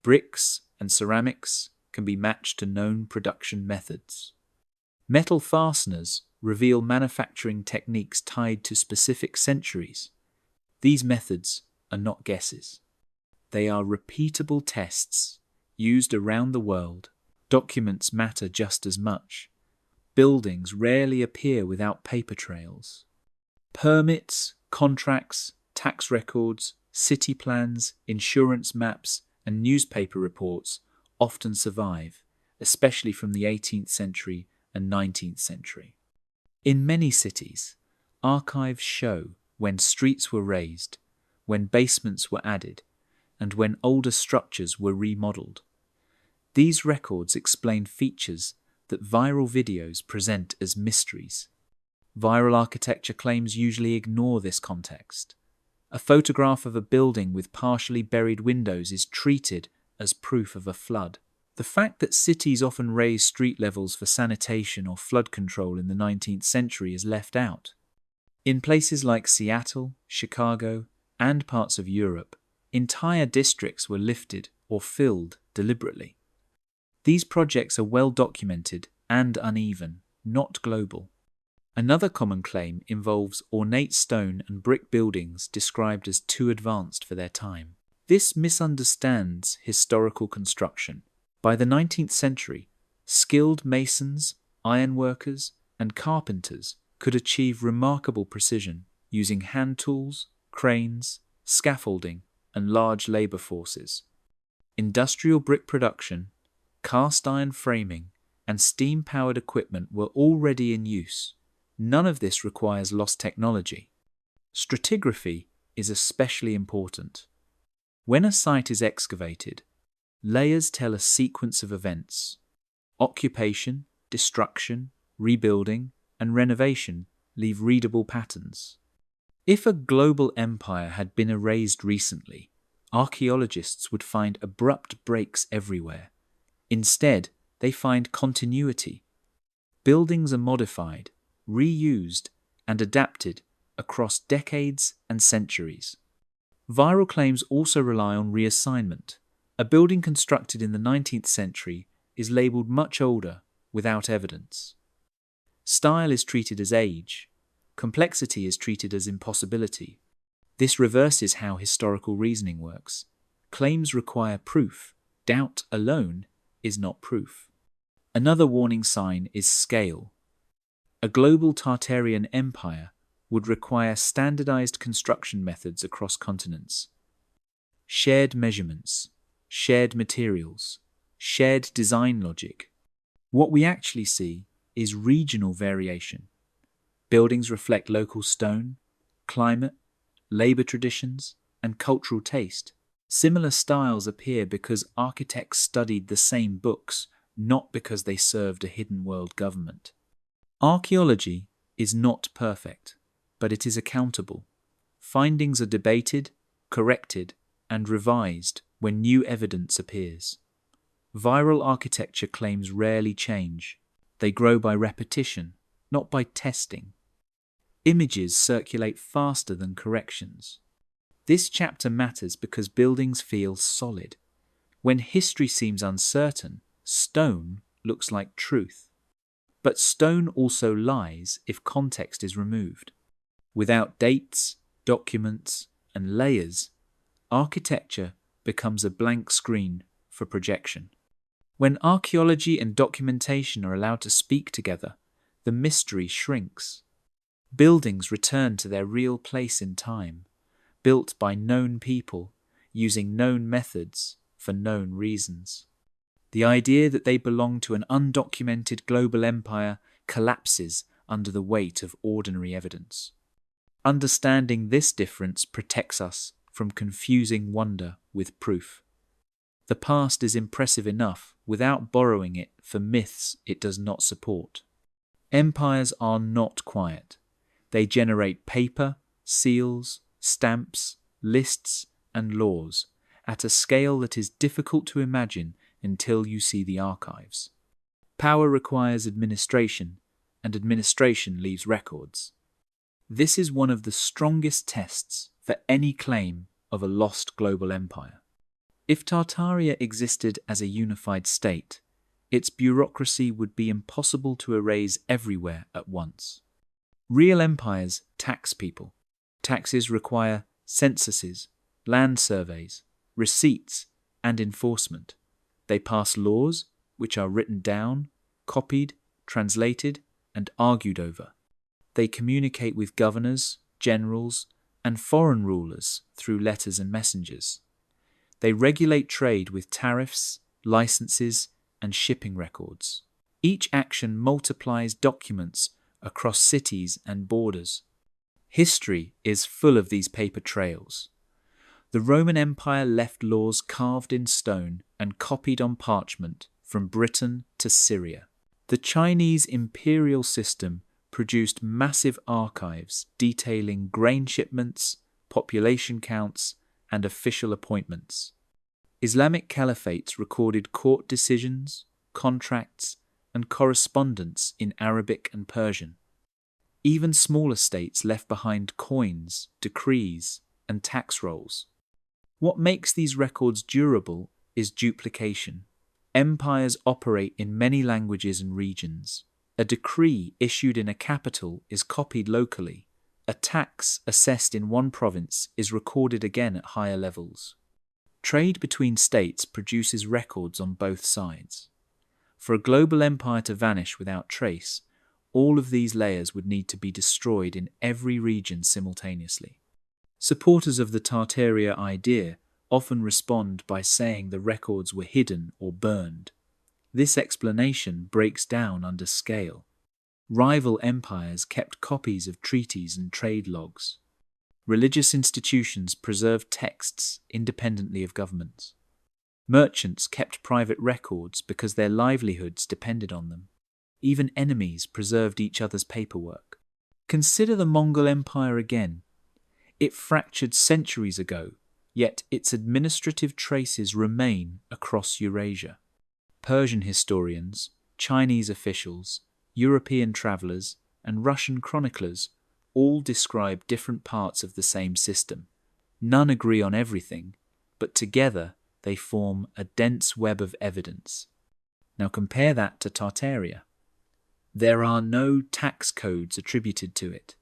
Bricks and ceramics can be matched to known production methods. Metal fasteners reveal manufacturing techniques tied to specific centuries. These methods are not guesses. They are repeatable tests used around the world. Documents matter just as much. buildings rarely appear without paper trails. Permits, contracts, tax records, city plans, insurance maps, and newspaper reports often survive, especially from the 18th century and 19th century. In many cities, archives show when streets were raised, when basements were added, and when older structures were remodeled. These records explain features that viral videos present as mysteries. Viral architecture claims usually ignore this context. A photograph of a building with partially buried windows is treated as proof of a flood. The fact that cities often raise street levels for sanitation or flood control in the 19th century is left out. In places like Seattle, Chicago, and parts of Europe, entire districts were lifted or filled deliberately. These projects are well documented and uneven, not global. Another common claim involves ornate stone and brick buildings described as too advanced for their time. This misunderstands historical construction. By the 19th century, skilled masons, ironworkers, and carpenters could achieve remarkable precision using hand tools, cranes, scaffolding, and large labor forces. Industrial brick production, cast iron framing, and steam-powered equipment were already in use. None of this requires lost technology. Stratigraphy is especially important. When a site is excavated, layers tell a sequence of events. Occupation, destruction, rebuilding, and renovation leave readable patterns. If a global empire had been erased recently, archaeologists would find abrupt breaks everywhere. Instead, they find continuity. Buildings are modified, reused, and adapted across decades and centuries. Viral claims also rely on reassignment. A building constructed in the 19th century is labelled much older without evidence. Style is treated as age. Complexity is treated as impossibility. This reverses how historical reasoning works. Claims require proof. Doubt alone is not proof. Another warning sign is scale. A global Tartarian empire would require standardized construction methods across continents. Shared measurements, shared materials, shared design logic. What we actually see is regional variation. Buildings reflect local stone, climate, labor traditions, and cultural taste. Similar styles appear because architects studied the same books, not because they served a hidden world government. Archaeology is not perfect, but it is accountable. Findings are debated, corrected, and revised when new evidence appears. Viral architecture claims rarely change. They grow by repetition, not by testing. Images circulate faster than corrections. This chapter matters because buildings feel solid. When history seems uncertain, stone looks like truth. But stone also lies if context is removed. Without dates, documents, and layers, architecture becomes a blank screen for projection. When archaeology and documentation are allowed to speak together, the mystery shrinks. Buildings return to their real place in time, built by known people, using known methods for known reasons. The idea that they belong to an undocumented global empire collapses under the weight of ordinary evidence. Understanding this difference protects us from confusing wonder with proof. The past is impressive enough without borrowing it for myths it does not support. Empires are not quiet. They generate paper, seals, stamps, lists, and laws at a scale that is difficult to imagine until you see the archives. Power requires administration, and administration leaves records. This is one of the strongest tests for any claim of a lost global empire. If Tartaria existed as a unified state, its bureaucracy would be impossible to erase everywhere at once. Real empires tax people. Taxes require censuses, land surveys, receipts, and enforcement. They pass laws, which are written down, copied, translated, and argued over. They communicate with governors, generals, and foreign rulers through letters and messengers. They regulate trade with tariffs, licenses, and shipping records. Each action multiplies documents across cities and borders. History is full of these paper trails. The Roman Empire left laws carved in stone and copied on parchment from Britain to Syria. The Chinese imperial system produced massive archives detailing grain shipments, population counts, and official appointments. Islamic caliphates recorded court decisions, contracts, and correspondence in Arabic and Persian. Even smaller states left behind coins, decrees, and tax rolls. What makes these records durable is duplication. Empires operate in many languages and regions. A decree issued in a capital is copied locally. A tax assessed in one province is recorded again at higher levels. Trade between states produces records on both sides. For a global empire to vanish without trace, all of these layers would need to be destroyed in every region simultaneously. Supporters of the Tartaria idea often respond by saying the records were hidden or burned. This explanation breaks down under scale. Rival empires kept copies of treaties and trade logs. Religious institutions preserved texts independently of governments. Merchants kept private records because their livelihoods depended on them. Even enemies preserved each other's paperwork. Consider the Mongol Empire again. It fractured centuries ago, yet its administrative traces remain across Eurasia. Persian historians, Chinese officials, European travellers, and Russian chroniclers all describe different parts of the same system. None agree on everything, but together they form a dense web of evidence. Now compare that to Tartaria. There are no tax codes attributed to it,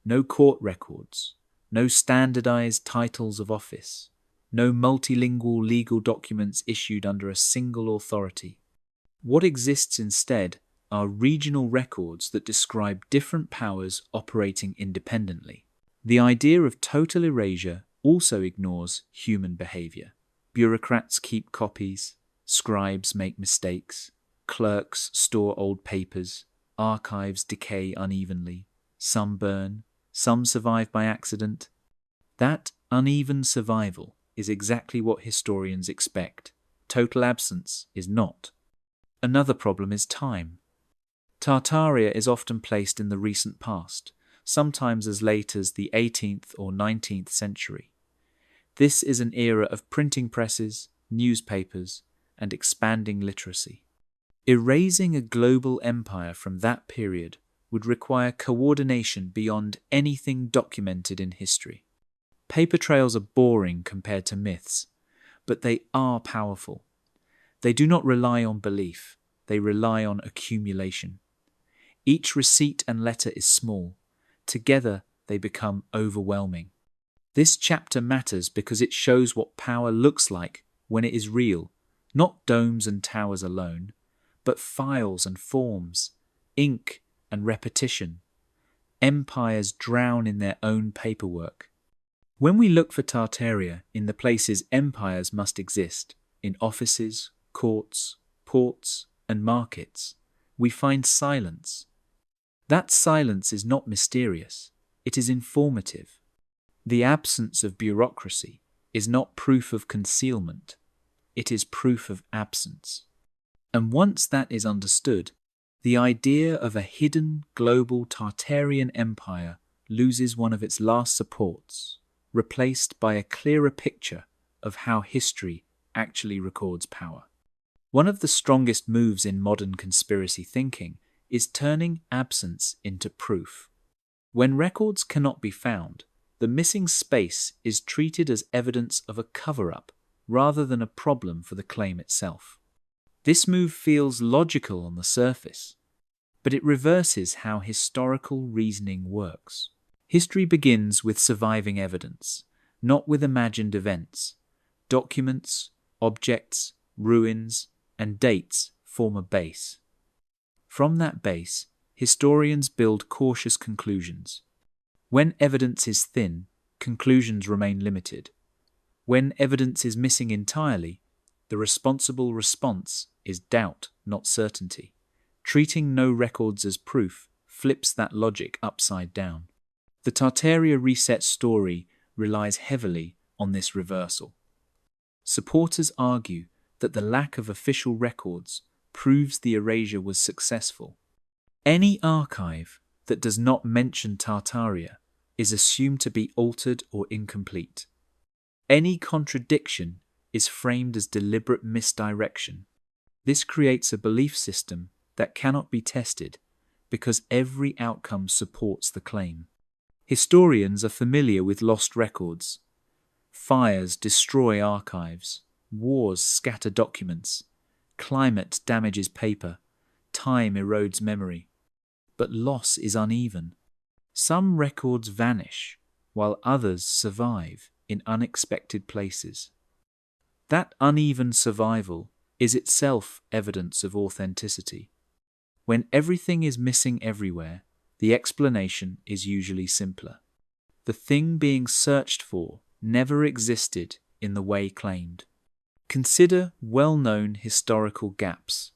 no court records, no standardized titles of office, no multilingual legal documents issued under a single authority. What exists instead are regional records that describe different powers operating independently. The idea of total erasure also ignores human behavior. Bureaucrats keep copies, scribes make mistakes, clerks store old papers, archives decay unevenly, some burn, some survive by accident. That uneven survival is exactly what historians expect. Total absence is not. Another problem is time. Tartaria is often placed in the recent past, sometimes as late as the 18th or 19th century. This is an era of printing presses, newspapers, and expanding literacy. Erasing a global empire from that period would require coordination beyond anything documented in history. Paper trails are boring compared to myths, but they are powerful. They do not rely on belief, they rely on accumulation. Each receipt and letter is small. Together, they become overwhelming. This chapter matters because it shows what power looks like when it is real, not domes and towers alone, but files and forms, ink and repetition. Empires drown in their own paperwork. When we look for Tartaria in the places empires must exist, in offices, courts, ports, and markets, we find silence. That silence is not mysterious, it is informative. The absence of bureaucracy is not proof of concealment, it is proof of absence. And once that is understood, the idea of a hidden global Tartarian empire loses one of its last supports, replaced by a clearer picture of how history actually records power. One of the strongest moves in modern conspiracy thinking is turning absence into proof. When records cannot be found, the missing space is treated as evidence of a cover-up rather than a problem for the claim itself. This move feels logical on the surface, but it reverses how historical reasoning works. History begins with surviving evidence, not with imagined events. Documents, objects, ruins, and dates form a base. From that base, historians build cautious conclusions. When evidence is thin, conclusions remain limited. When evidence is missing entirely, the responsible response is doubt, not certainty. Treating no records as proof flips that logic upside down. The Tartaria reset story relies heavily on this reversal. Supporters argue that the lack of official records proves the erasure was successful. Any archive that does not mention Tartaria is assumed to be altered or incomplete. Any contradiction is framed as deliberate misdirection. This creates a belief system that cannot be tested because every outcome supports the claim. Historians are familiar with lost records. Fires destroy archives, wars scatter documents, climate damages paper, time erodes memory. But loss is uneven. Some records vanish, while others survive in unexpected places. That uneven survival is itself evidence of authenticity. When everything is missing everywhere, the explanation is usually simpler. The thing being searched for never existed in the way claimed. Consider well-known historical gaps.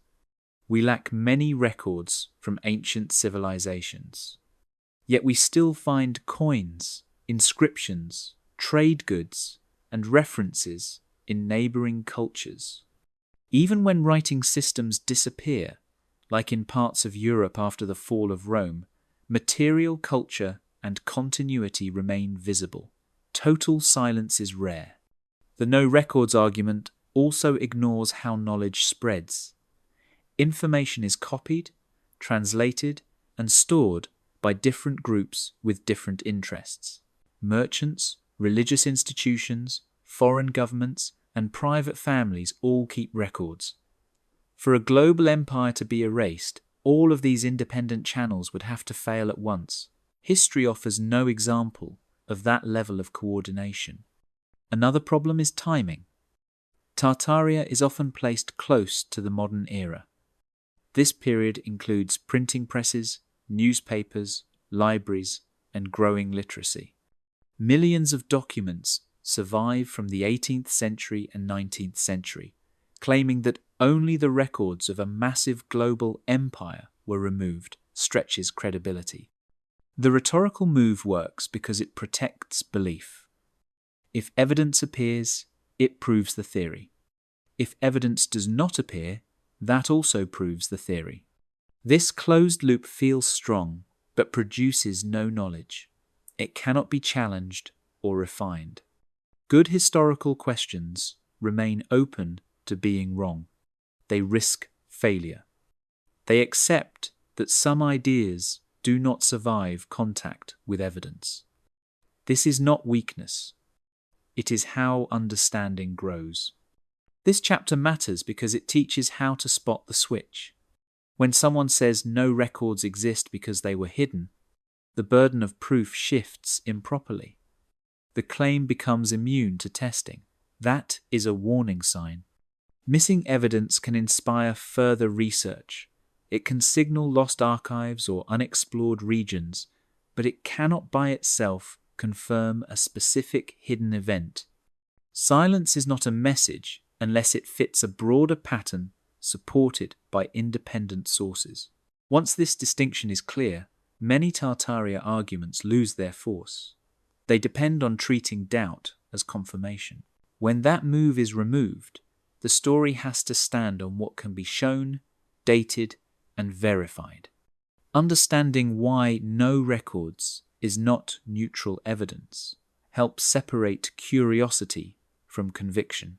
We lack many records from ancient civilizations. Yet we still find coins, inscriptions, trade goods, and references in neighboring cultures. Even when writing systems disappear, like in parts of Europe after the fall of Rome, material culture and continuity remain visible. Total silence is rare. The no records argument also ignores how knowledge spreads. Information is copied, translated, and stored by different groups with different interests. Merchants, religious institutions, foreign governments, and private families all keep records. For a global empire to be erased, all of these independent channels would have to fail at once. History offers no example of that level of coordination. Another problem is timing. Tartaria is often placed close to the modern era. This period includes printing presses, newspapers, libraries, and growing literacy. Millions of documents survive from the 18th century and 19th century, claiming that only the records of a massive global empire were removed stretches credibility. The rhetorical move works because it protects belief. If evidence appears, it proves the theory. If evidence does not appear, that also proves the theory. This closed loop feels strong, but produces no knowledge. It cannot be challenged or refined. Good historical questions remain open to being wrong. They risk failure. They accept that some ideas do not survive contact with evidence. This is not weakness. It is how understanding grows. This chapter matters because it teaches how to spot the switch. When someone says no records exist because they were hidden, the burden of proof shifts improperly. The claim becomes immune to testing. That is a warning sign. Missing evidence can inspire further research. It can signal lost archives or unexplored regions, but it cannot by itself confirm a specific hidden event. Silence is not a message unless it fits a broader pattern supported by independent sources. Once this distinction is clear, many Tartaria arguments lose their force. They depend on treating doubt as confirmation. When that move is removed, the story has to stand on what can be shown, dated, and verified. Understanding why no records is not neutral evidence helps separate curiosity from conviction.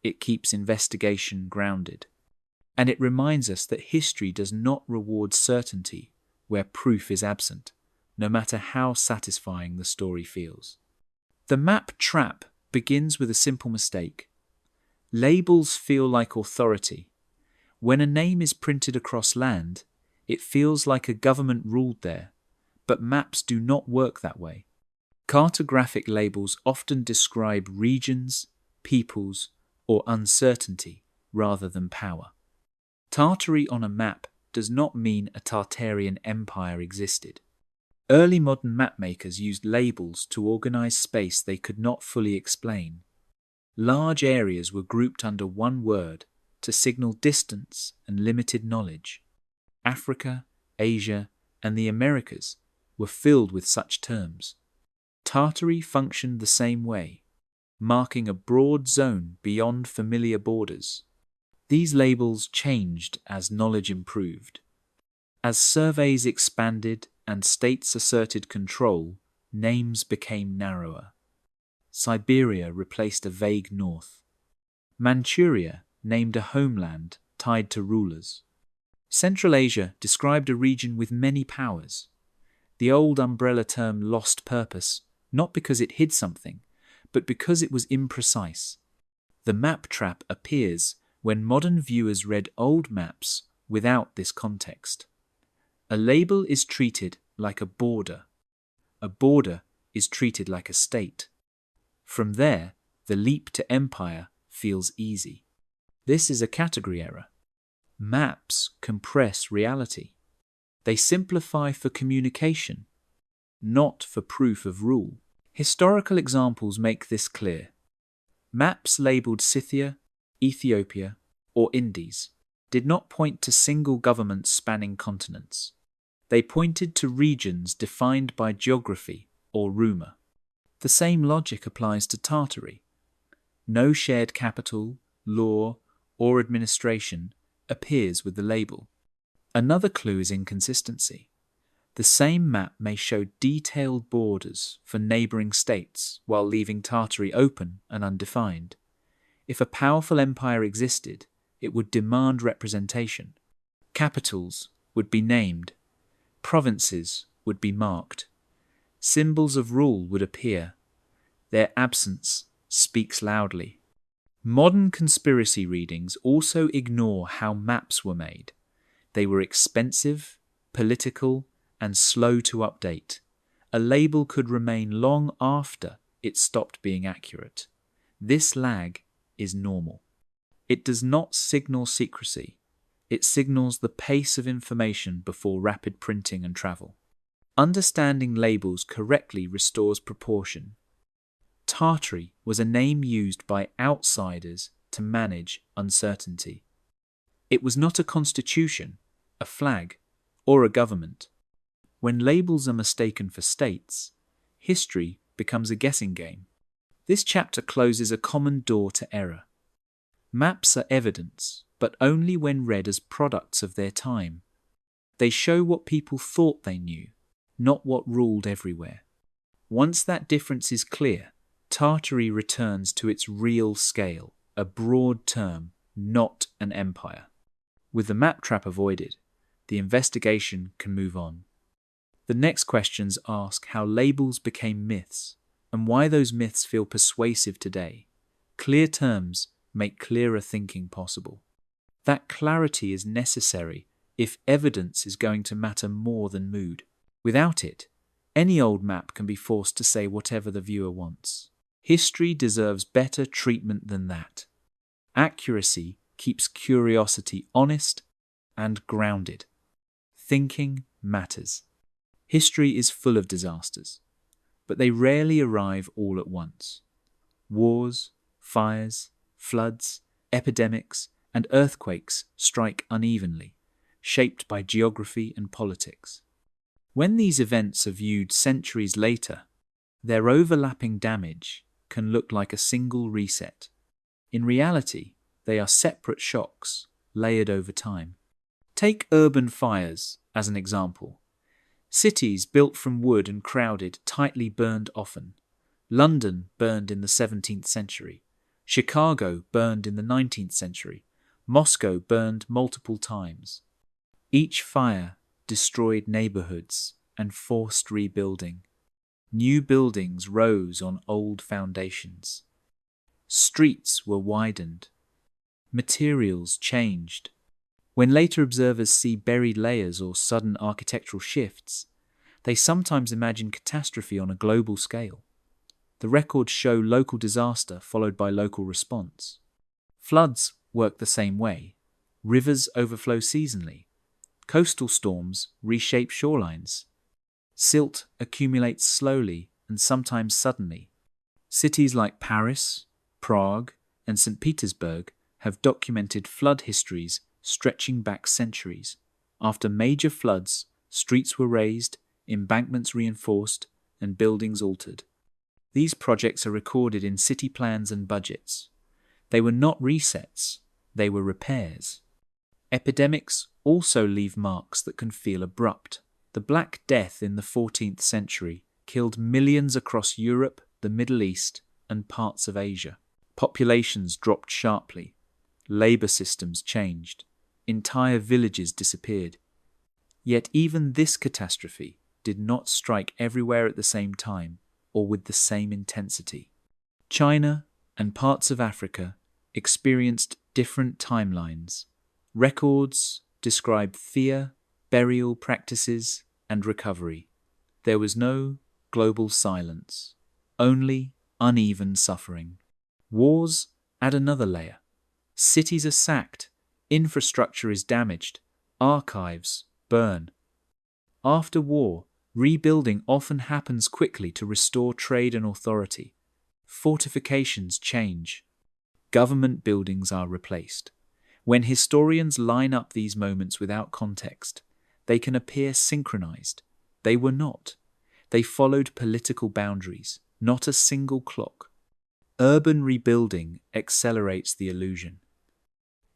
It keeps investigation grounded. And it reminds us that history does not reward certainty where proof is absent, no matter how satisfying the story feels. The map trap begins with a simple mistake. Labels feel like authority. When a name is printed across land, it feels like a government ruled there, but maps do not work that way. Cartographic labels often describe regions, peoples, or uncertainty rather than power. Tartary on a map does not mean a Tartarian empire existed. Early modern mapmakers used labels to organize space they could not fully explain. Large areas were grouped under one word to signal distance and limited knowledge. Africa, Asia, and the Americas were filled with such terms. Tartary functioned the same way, marking a broad zone beyond familiar borders. These labels changed as knowledge improved. As surveys expanded and states asserted control, names became narrower. Siberia replaced a vague north. Manchuria named a homeland tied to rulers. Central Asia described a region with many powers. The old umbrella term lost purpose, not because it hid something, but because it was imprecise. The map trap appears when modern viewers read old maps without this context. A label is treated like a border. A border is treated like a state. From there, the leap to empire feels easy. This is a category error. Maps compress reality. They simplify for communication, not for proof of rule. Historical examples make this clear. Maps labelled Scythia, Ethiopia, or Indies did not point to single governments spanning continents. They pointed to regions defined by geography or rumour. The same logic applies to Tartary. No shared capital, law, or administration appears with the label. Another clue is inconsistency. The same map may show detailed borders for neighbouring states while leaving Tartary open and undefined. If a powerful empire existed, it would demand representation. Capitals would be named. Provinces would be marked. Symbols of rule would appear. Their absence speaks loudly. Modern conspiracy readings also ignore how maps were made. They were expensive, political, and slow to update. A label could remain long after it stopped being accurate. This lag is normal. It does not signal secrecy. It signals the pace of information before rapid printing and travel. Understanding labels correctly restores proportion. Tartary was a name used by outsiders to manage uncertainty. It was not a constitution, a flag, or a government. When labels are mistaken for states, history becomes a guessing game. This chapter closes a common door to error. Maps are evidence, but only when read as products of their time. They show what people thought they knew, not what ruled everywhere. Once that difference is clear, Tartary returns to its real scale, a broad term, not an empire. With the map trap avoided, the investigation can move on. The next questions ask how labels became myths, and why those myths feel persuasive today. Clear terms make clearer thinking possible. That clarity is necessary if evidence is going to matter more than mood. Without it, any old map can be forced to say whatever the viewer wants. History deserves better treatment than that. Accuracy keeps curiosity honest and grounded. Thinking matters. History is full of disasters, but they rarely arrive all at once. Wars, fires, floods, epidemics, and earthquakes strike unevenly, shaped by geography and politics. When these events are viewed centuries later, their overlapping damage can look like a single reset. In reality, they are separate shocks, layered over time. Take urban fires as an example. Cities built from wood and crowded tightly burned often. London burned in the 17th century. Chicago burned in the 19th century. Moscow burned multiple times. Each fire destroyed neighborhoods and forced rebuilding. New buildings rose on old foundations. Streets were widened. Materials changed. When later observers see buried layers or sudden architectural shifts, they sometimes imagine catastrophe on a global scale. The records show local disaster followed by local response. Floods work the same way. Rivers overflow seasonally. Coastal storms reshape shorelines. Silt accumulates slowly and sometimes suddenly. Cities like Paris, Prague, and St. Petersburg have documented flood histories stretching back centuries. After major floods, streets were raised, embankments reinforced, and buildings altered. These projects are recorded in city plans and budgets. They were not resets, they were repairs. Epidemics also leave marks that can feel abrupt. The Black Death in the 14th century killed millions across Europe, the Middle East, and parts of Asia. Populations dropped sharply. Labor systems changed. Entire villages disappeared. Yet even this catastrophe did not strike everywhere at the same time or with the same intensity. China and parts of Africa experienced different timelines. Records describe fear, burial practices, and recovery. There was no global silence, only uneven suffering. Wars add another layer. Cities are sacked, infrastructure is damaged, archives burn. After war, rebuilding often happens quickly to restore trade and authority. Fortifications change. Government buildings are replaced. When historians line up these moments without context, they can appear synchronized. They were not. They followed political boundaries, not a single clock. Urban rebuilding accelerates the illusion.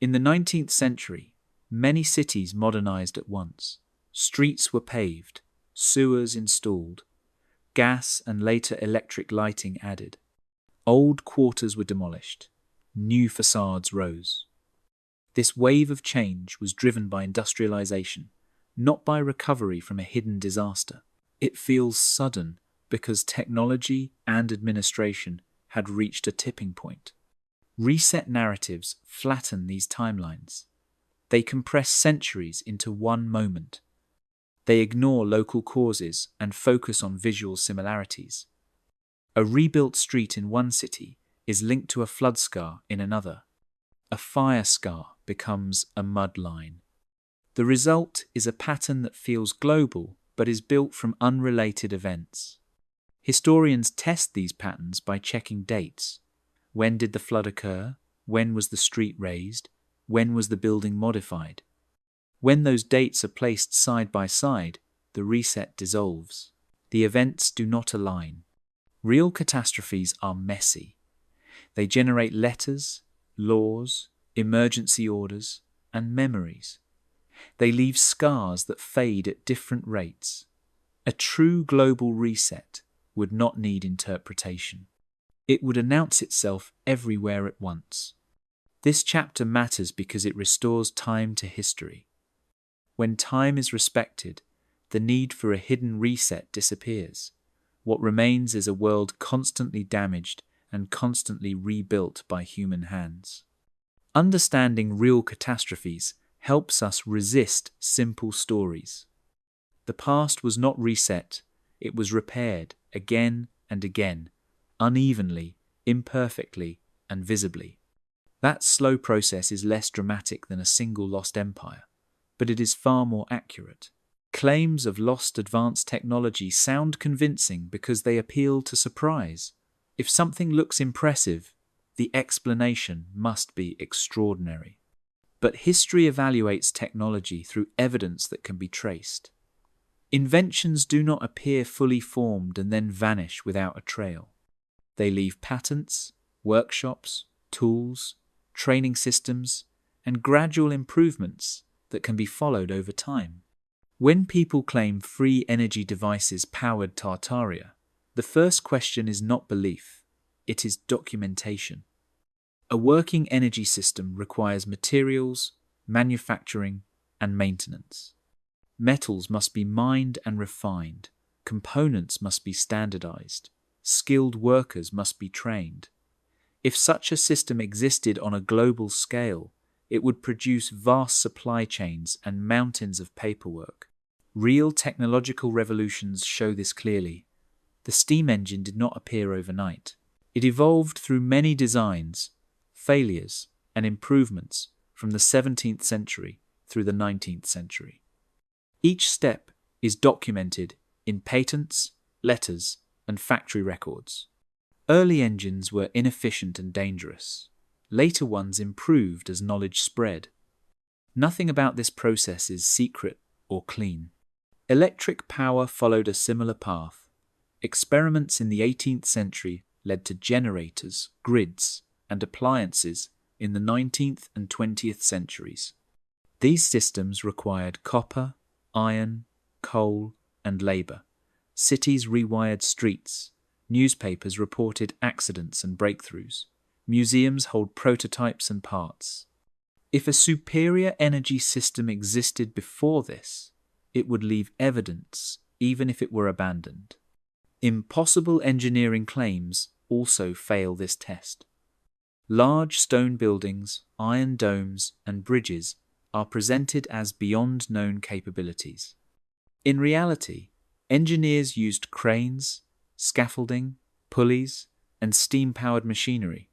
In the 19th century, many cities modernized at once. Streets were paved, sewers installed, gas and later electric lighting added. Old quarters were demolished. New facades rose. This wave of change was driven by industrialization, not by recovery from a hidden disaster. It feels sudden because technology and administration had reached a tipping point. Reset narratives flatten these timelines. They compress centuries into one moment. They ignore local causes and focus on visual similarities. A rebuilt street in one city is linked to a flood scar in another. A fire scar becomes a mud line. The result is a pattern that feels global but is built from unrelated events. Historians test these patterns by checking dates. When did the flood occur? When was the street raised? When was the building modified? When those dates are placed side by side, the reset dissolves. The events do not align. Real catastrophes are messy. They generate letters, laws, emergency orders, and memories. They leave scars that fade at different rates. A true global reset would not need interpretation. It would announce itself everywhere at once. This chapter matters because it restores time to history. When time is respected, the need for a hidden reset disappears. What remains is a world constantly damaged and constantly rebuilt by human hands. Understanding real catastrophes helps us resist simple stories. The past was not reset, it was repaired again and again, unevenly, imperfectly, and visibly. That slow process is less dramatic than a single lost empire, but it is far more accurate. Claims of lost advanced technology sound convincing because they appeal to surprise. If something looks impressive, the explanation must be extraordinary. But history evaluates technology through evidence that can be traced. Inventions do not appear fully formed and then vanish without a trail. They leave patents, workshops, tools, training systems, and gradual improvements that can be followed over time. When people claim free energy devices powered Tartaria, the first question is not belief, it is documentation. A working energy system requires materials, manufacturing, and maintenance. Metals must be mined and refined, components must be standardized, skilled workers must be trained. If such a system existed on a global scale, it would produce vast supply chains and mountains of paperwork. Real technological revolutions show this clearly. The steam engine did not appear overnight. It evolved through many designs, failures, and improvements from the 17th century through the 19th century. Each step is documented in patents, letters, and factory records. Early engines were inefficient and dangerous. Later ones improved as knowledge spread. Nothing about this process is secret or clean. Electric power followed a similar path. Experiments in the 18th century led to generators, grids, and appliances in the 19th and 20th centuries. These systems required copper, iron, coal, and labor. Cities rewired streets. Newspapers reported accidents and breakthroughs. Museums hold prototypes and parts. If a superior energy system existed before this, it would leave evidence even if it were abandoned. Impossible engineering claims also fail this test. Large stone buildings, iron domes, and bridges are presented as beyond known capabilities. In reality, engineers used cranes, scaffolding, pulleys, and steam-powered machinery.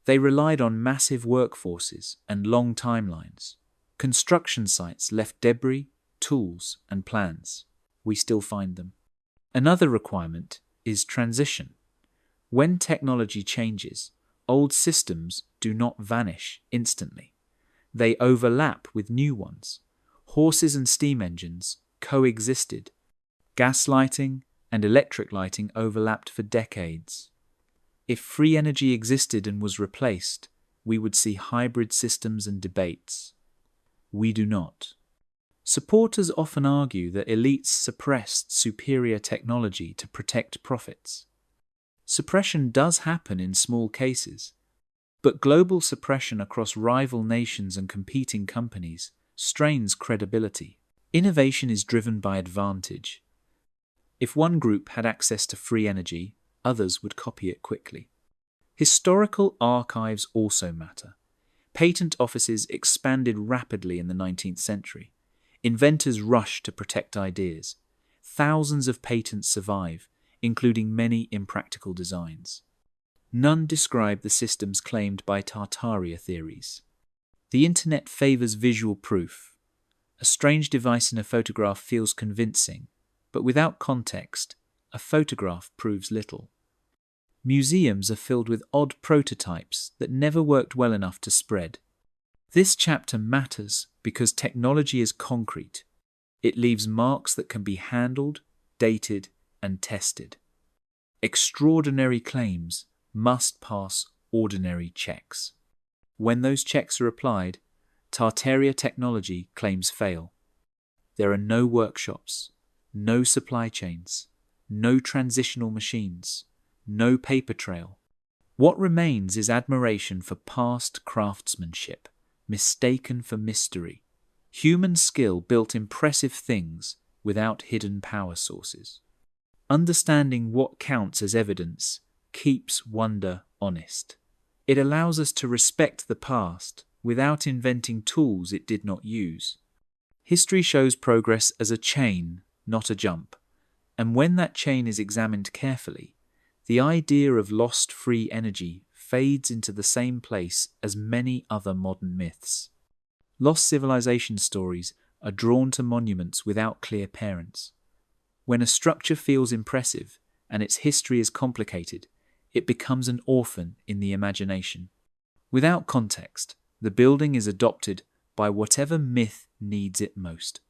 They relied on massive workforces and long timelines. Construction sites left debris, tools, and plans. We still find them. Another requirement is transition. When technology changes, old systems do not vanish instantly. They overlap with new ones. Horses and steam engines coexisted. Gas lighting and electric lighting overlapped for decades. If free energy existed and was replaced, we would see hybrid systems and debates. We do not. Supporters often argue that elites suppressed superior technology to protect profits. Suppression does happen in small cases, but global suppression across rival nations and competing companies strains credibility. Innovation is driven by advantage. If one group had access to free energy, others would copy it quickly. Historical archives also matter. Patent offices expanded rapidly in the 19th century. Inventors rushed to protect ideas. Thousands of patents survive, including many impractical designs. None describe the systems claimed by Tartaria theories. The internet favors visual proof. A strange device in a photograph feels convincing, but without context, a photograph proves little. Museums are filled with odd prototypes that never worked well enough to spread. This chapter matters because technology is concrete. It leaves marks that can be handled, dated, and tested. Extraordinary claims must pass ordinary checks. When those checks are applied, Tartaria technology claims fail. There are no workshops, no supply chains, no transitional machines, no paper trail. What remains is admiration for past craftsmanship, mistaken for mystery. Human skill built impressive things without hidden power sources. Understanding what counts as evidence keeps wonder honest. It allows us to respect the past without inventing tools it did not use. History shows progress as a chain, not a jump, and when that chain is examined carefully, the idea of lost free energy fades into the same place as many other modern myths. Lost civilization stories are drawn to monuments without clear parents. When a structure feels impressive and its history is complicated, it becomes an orphan in the imagination. Without context, the building is adopted by whatever myth needs it most.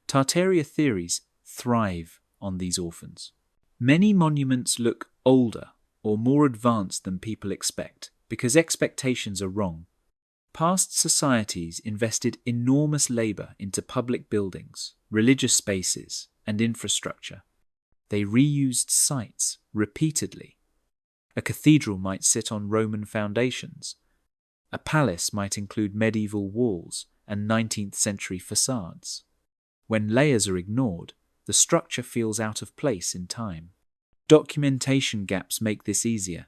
Tartaria theories thrive on these orphans. Many monuments look older or more advanced than people expect because expectations are wrong. Past societies invested enormous labor into public buildings, religious spaces, and infrastructure. They reused sites repeatedly. A cathedral might sit on Roman foundations. A palace might include medieval walls and 19th century facades. When layers are ignored, the structure feels out of place in time. Documentation gaps make this easier.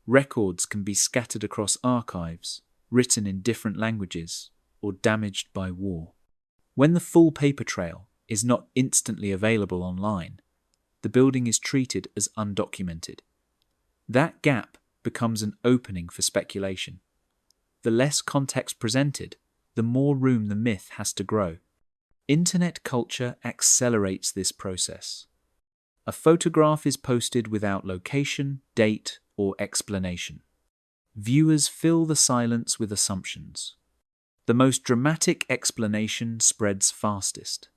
Records can be scattered across archives, written in different languages, or damaged by war. When the full paper trail is not instantly available online, the building is treated as undocumented. That gap becomes an opening for speculation. The less context presented, the more room the myth has to grow. Internet culture accelerates this process. A photograph is posted without location, date, or explanation. Viewers fill the silence with assumptions. The most dramatic explanation spreads fastest.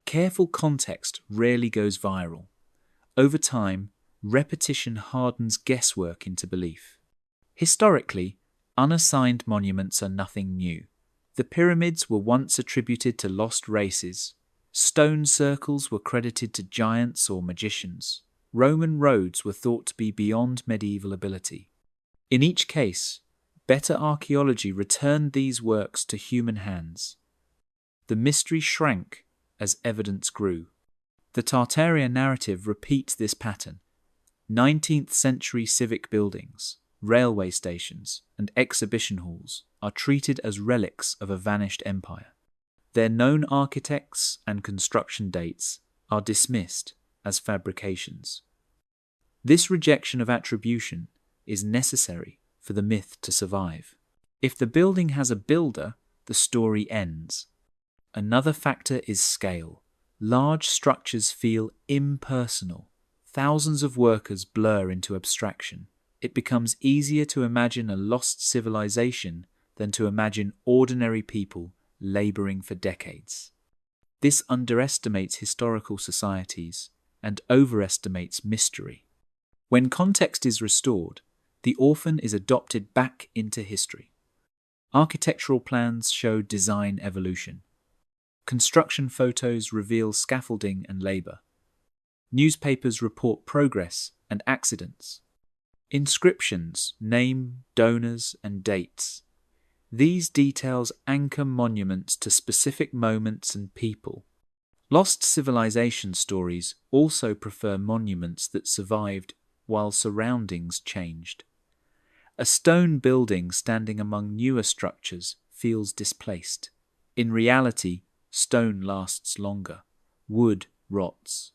Careful context rarely goes viral. Over time, repetition hardens guesswork into belief. Historically, unassigned monuments are nothing new. The pyramids were once attributed to lost races. Stone circles were credited to giants or magicians. Roman roads were thought to be beyond medieval ability. In each case, better archaeology returned these works to human hands. The mystery shrank as evidence grew. The Tartaria narrative repeats this pattern. 19th century civic buildings, railway stations, and exhibition halls are treated as relics of a vanished empire. Their known architects and construction dates are dismissed as fabrications. This rejection of attribution is necessary for the myth to survive. If the building has a builder, the story ends. Another factor is scale. Large structures feel impersonal. Thousands of workers blur into abstraction. It becomes easier to imagine a lost civilization than to imagine ordinary people laboring for decades. This underestimates historical societies and overestimates mystery. When context is restored, the orphan is adopted back into history. Architectural plans show design evolution. Construction photos reveal scaffolding and labor. Newspapers report progress and accidents. Inscriptions name donors and dates. These details anchor monuments to specific moments and people. Lost civilization stories also prefer monuments that survived while surroundings changed. A stone building standing among newer structures feels displaced. In reality, stone lasts longer. Wood rots.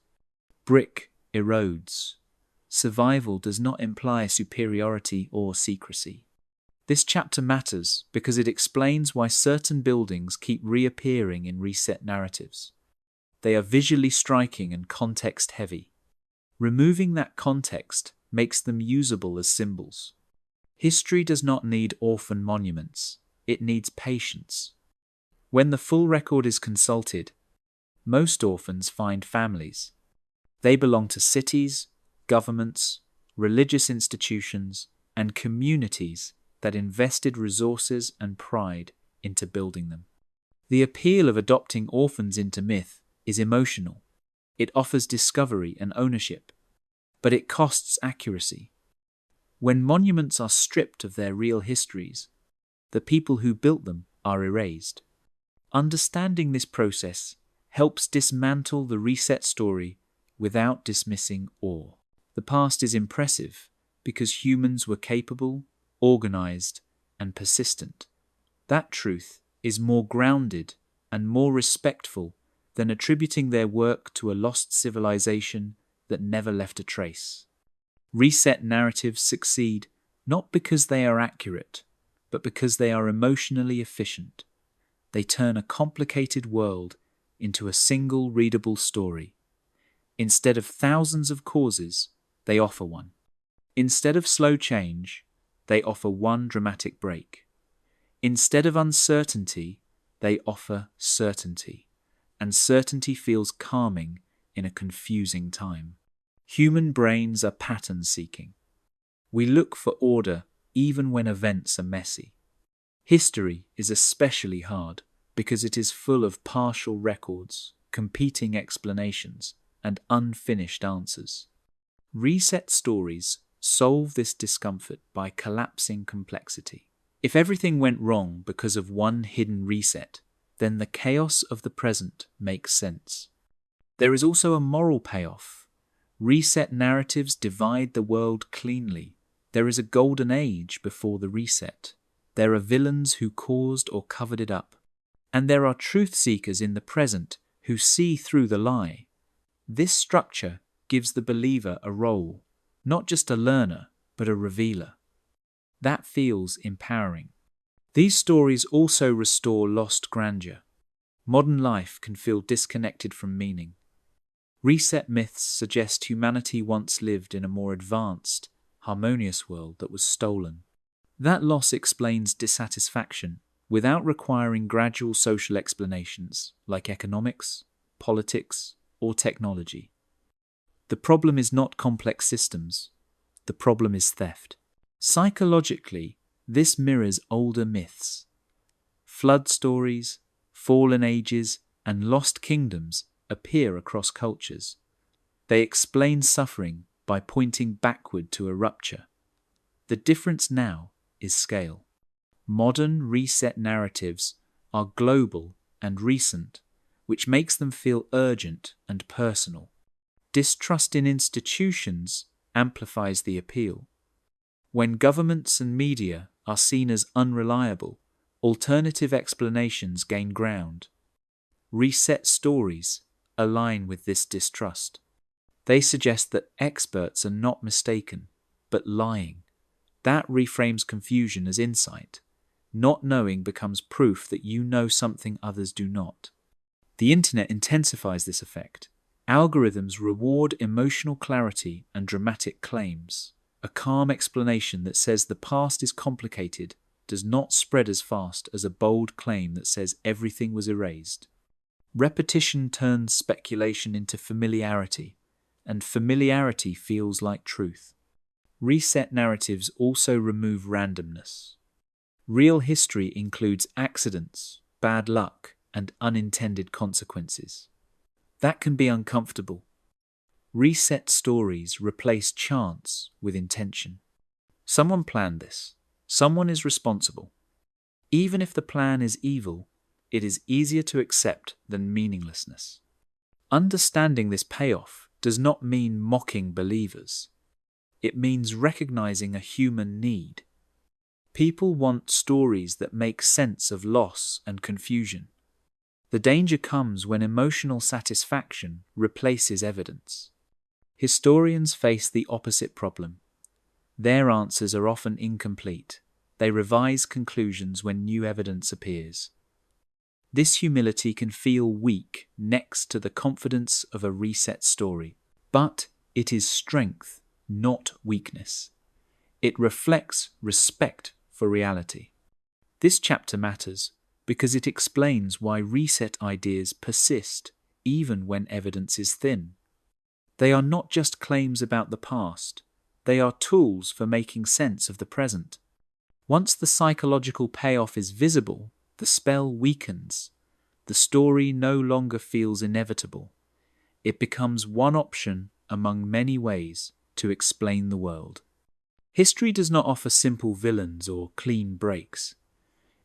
Brick erodes. Survival does not imply superiority or secrecy. This chapter matters because it explains why certain buildings keep reappearing in reset narratives. They are visually striking and context-heavy. Removing that context makes them usable as symbols. History does not need orphan monuments. It needs patience. When the full record is consulted, most orphans find families. They belong to cities, governments, religious institutions, and communities that invested resources and pride into building them. The appeal of adopting orphans into myth is emotional. It offers discovery and ownership, but it costs accuracy. When monuments are stripped of their real histories, the people who built them are erased. Understanding this process helps dismantle the reset story without dismissing awe. The past is impressive because humans were capable, organized, and persistent. That truth is more grounded and more respectful than attributing their work to a lost civilization that never left a trace. Reset narratives succeed not because they are accurate, but because they are emotionally efficient. They turn a complicated world into a single readable story. Instead of thousands of causes, they offer one. Instead of slow change, they offer one dramatic break. Instead of uncertainty, they offer certainty. And certainty feels calming in a confusing time. Human brains are pattern-seeking. We look for order even when events are messy. History is especially hard because it is full of partial records, competing explanations, and unfinished answers. Reset stories solve this discomfort by collapsing complexity. If everything went wrong because of one hidden reset, then the chaos of the present makes sense. There is also a moral payoff. Reset narratives divide the world cleanly. There is a golden age before the reset. There are villains who caused or covered it up. And there are truth seekers in the present who see through the lie. This structure gives the believer a role, not just a learner, but a revealer. That feels empowering. These stories also restore lost grandeur. modern life can feel disconnected from meaning. Reset myths suggest humanity once lived in a more advanced, harmonious world that was stolen. That loss explains dissatisfaction without requiring gradual social explanations like economics, politics, or technology. The problem is not complex systems. The problem is theft. Psychologically, this mirrors older myths. Flood stories, fallen ages, and lost kingdoms appear across cultures. They explain suffering by pointing backward to a rupture. The difference now is scale. Modern reset narratives are global and recent, which makes them feel urgent and personal. Distrust in institutions amplifies the appeal. When governments and media are seen as unreliable, alternative explanations gain ground. Reset stories align with this distrust. They suggest that experts are not mistaken, but lying. That reframes confusion as insight. Not knowing becomes proof that you know something others do not. The internet intensifies this effect. Algorithms reward emotional clarity and dramatic claims. A calm explanation that says the past is complicated does not spread as fast as a bold claim that says everything was erased. Repetition turns speculation into familiarity, and familiarity feels like truth. Reset narratives also remove randomness. Real history includes accidents, bad luck, and unintended consequences. That can be uncomfortable. Reset stories replace chance with intention. Someone planned this. Someone is responsible. Even if the plan is evil, it is easier to accept than meaninglessness. Understanding this payoff does not mean mocking believers. It means recognizing a human need. People want stories that make sense of loss and confusion. The danger comes when emotional satisfaction replaces evidence. Historians face the opposite problem. Their answers are often incomplete. They revise conclusions when new evidence appears. This humility can feel weak next to the confidence of a reset story, but it is strength, not weakness. It reflects respect for reality. This chapter matters because it explains why reset ideas persist even when evidence is thin. They are not just claims about the past, they are tools for making sense of the present. Once the psychological payoff is visible, the spell weakens. The story no longer feels inevitable. It becomes one option among many ways to explain the world. History does not offer simple villains or clean breaks.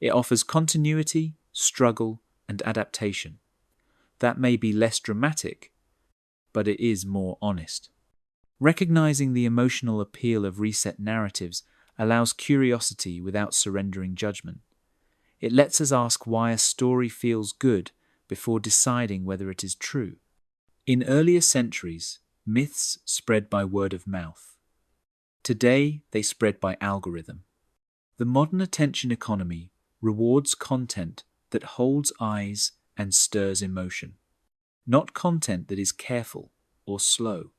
It offers continuity, struggle, and adaptation. That may be less dramatic, but it is more honest. Recognizing the emotional appeal of reset narratives allows curiosity without surrendering judgment. It lets us ask why a story feels good before deciding whether it is true. In earlier centuries, myths spread by word of mouth. Today, they spread by algorithm. The modern attention economy rewards content that holds eyes and stirs emotion, not content that is careful or slow.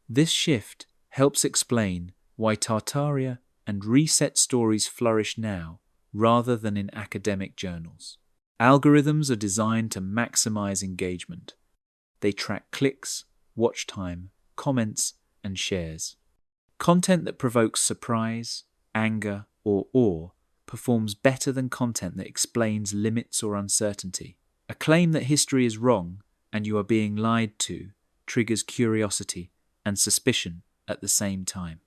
This shift helps explain why Tartaria and reset stories flourish now rather than in academic journals. Algorithms are designed to maximize engagement. They track clicks, watch time, comments, and shares. Content that provokes surprise, anger, or awe performs better than content that explains limits or uncertainty. A claim that history is wrong and you are being lied to triggers curiosity and suspicion at the same time.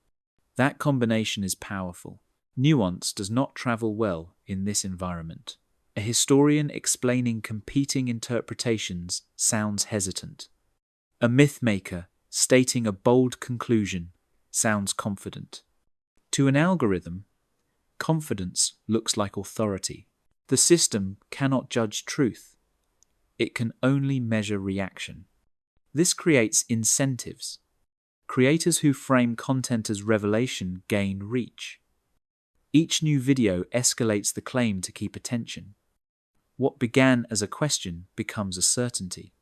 That combination is powerful. Nuance does not travel well in this environment. A historian explaining competing interpretations sounds hesitant. A myth maker stating a bold conclusion sounds confident. To an algorithm, confidence looks like authority. The system cannot judge truth. It can only measure reaction. This creates incentives. Creators who frame content as revelation gain reach. Each new video escalates the claim to keep attention. What began as a question becomes a certainty.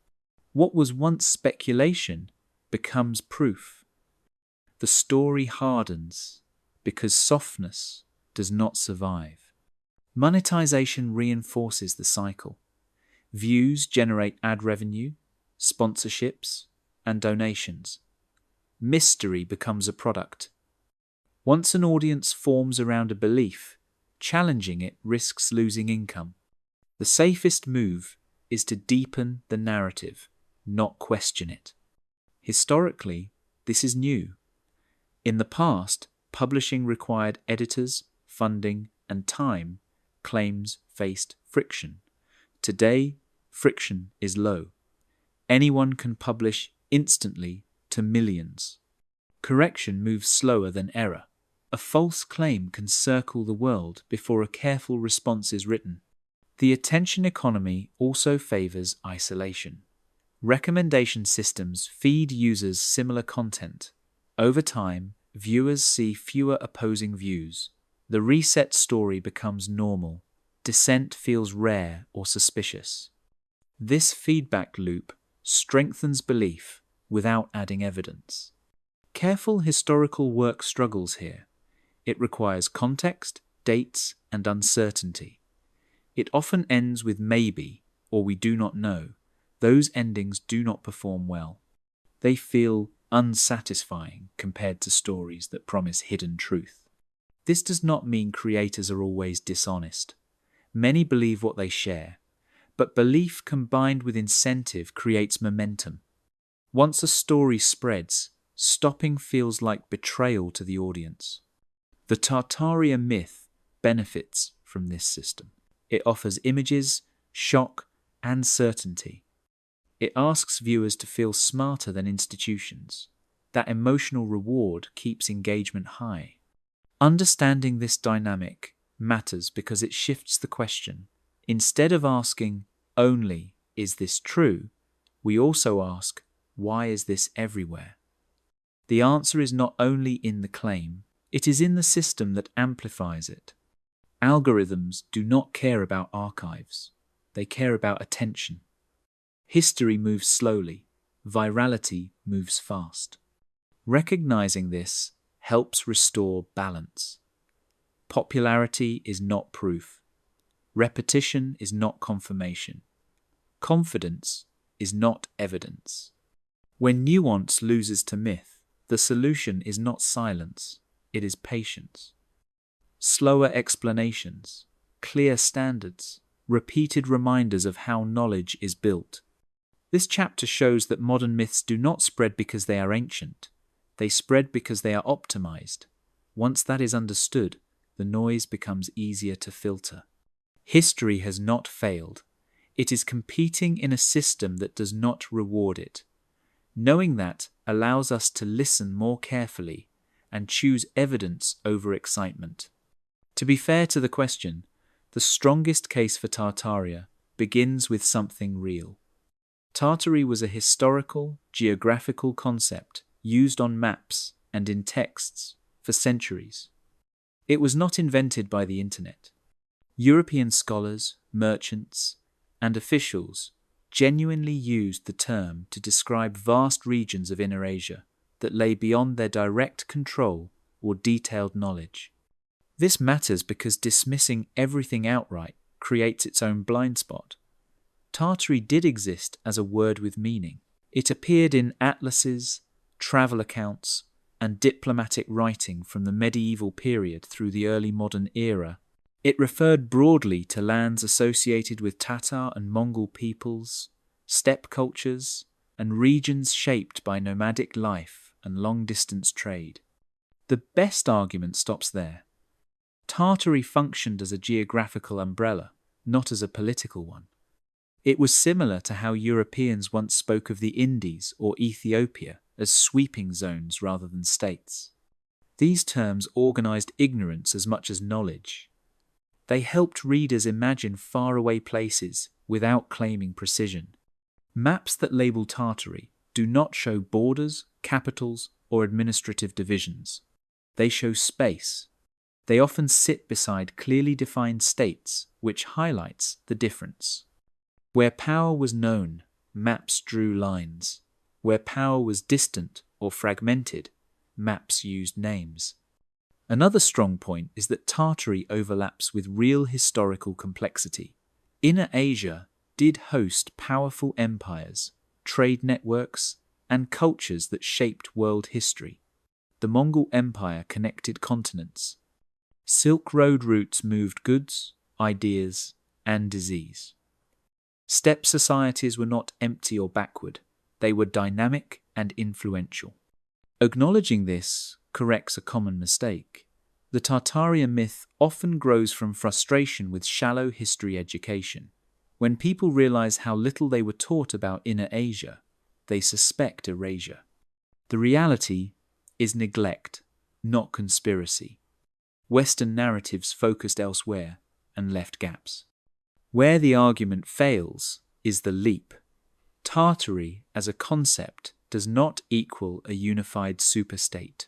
What was once speculation becomes proof. The story hardens because softness does not survive. Monetization reinforces the cycle. Views generate ad revenue, sponsorships, and donations. Mystery becomes a product. Once an audience forms around a belief, challenging it risks losing income. The safest move is to deepen the narrative, not question it. Historically, this is new. In the past, publishing required editors, funding, and time. Claims faced friction. Today, friction is low. Anyone can publish instantly to millions. Correction moves slower than error. A false claim can circle the world before a careful response is written. The attention economy also favors isolation. Recommendation systems feed users similar content. Over time, viewers see fewer opposing views. The reset story becomes normal. Dissent feels rare or suspicious. This feedback loop strengthens belief without adding evidence. Careful historical work struggles here. It requires context, dates, and uncertainty. It often ends with maybe or we do not know. Those endings do not perform well. They feel unsatisfying compared to stories that promise hidden truth. This does not mean creators are always dishonest. Many believe what they share, but belief combined with incentive creates momentum. Once a story spreads, stopping feels like betrayal to the audience. The Tartaria myth benefits from this system. It offers images, shock, and certainty. It asks viewers to feel smarter than institutions. That emotional reward keeps engagement high. Understanding this dynamic matters because it shifts the question. Instead of asking only, is this true, we also ask, why is this everywhere? The answer is not only in the claim, it is in the system that amplifies it. Algorithms do not care about archives. They care about attention. History moves slowly. Virality moves fast. Recognizing this helps restore balance. Popularity is not proof. Repetition is not confirmation. Confidence is not evidence. When nuance loses to myth, the solution is not silence, it is patience. Slower explanations, clear standards, repeated reminders of how knowledge is built. This chapter shows that modern myths do not spread because they are ancient. They spread because they are optimized. Once that is understood, the noise becomes easier to filter. History has not failed. It is competing in a system that does not reward it. Knowing that allows us to listen more carefully and choose evidence over excitement. To be fair to the question, the strongest case for Tartaria begins with something real. Tartary was a historical, geographical concept used on maps and in texts for centuries. It was not invented by the internet. European scholars, merchants, and officials genuinely used the term to describe vast regions of Inner Asia that lay beyond their direct control or detailed knowledge. This matters because dismissing everything outright creates its own blind spot. Tartary did exist as a word with meaning. It appeared in atlases, travel accounts, and diplomatic writing from the medieval period through the early modern era. It referred broadly to lands associated with Tatar and Mongol peoples, steppe cultures, and regions shaped by nomadic life and long-distance trade. The best argument stops there. Tartary functioned as a geographical umbrella, not as a political one. It was similar to how Europeans once spoke of the Indies or Ethiopia as sweeping zones rather than states. These terms organized ignorance as much as knowledge. They helped readers imagine faraway places without claiming precision. Maps that label Tartary do not show borders, capitals, or administrative divisions. They show space. They often sit beside clearly defined states, which highlights the difference. Where power was known, maps drew lines. Where power was distant or fragmented, maps used names. Another strong point is that Tartary overlaps with real historical complexity. Inner Asia did host powerful empires, trade networks, and cultures that shaped world history. The Mongol Empire connected continents. Silk Road routes moved goods, ideas, and disease. Steppe societies were not empty or backward. They were dynamic and influential. Acknowledging this corrects a common mistake. The Tartaria myth often grows from frustration with shallow history education. When people realize how little they were taught about Inner Asia, they suspect erasure. The reality is neglect, not conspiracy. Western narratives focused elsewhere and left gaps. Where the argument fails is the leap. Tartary as a concept does not equal a unified superstate.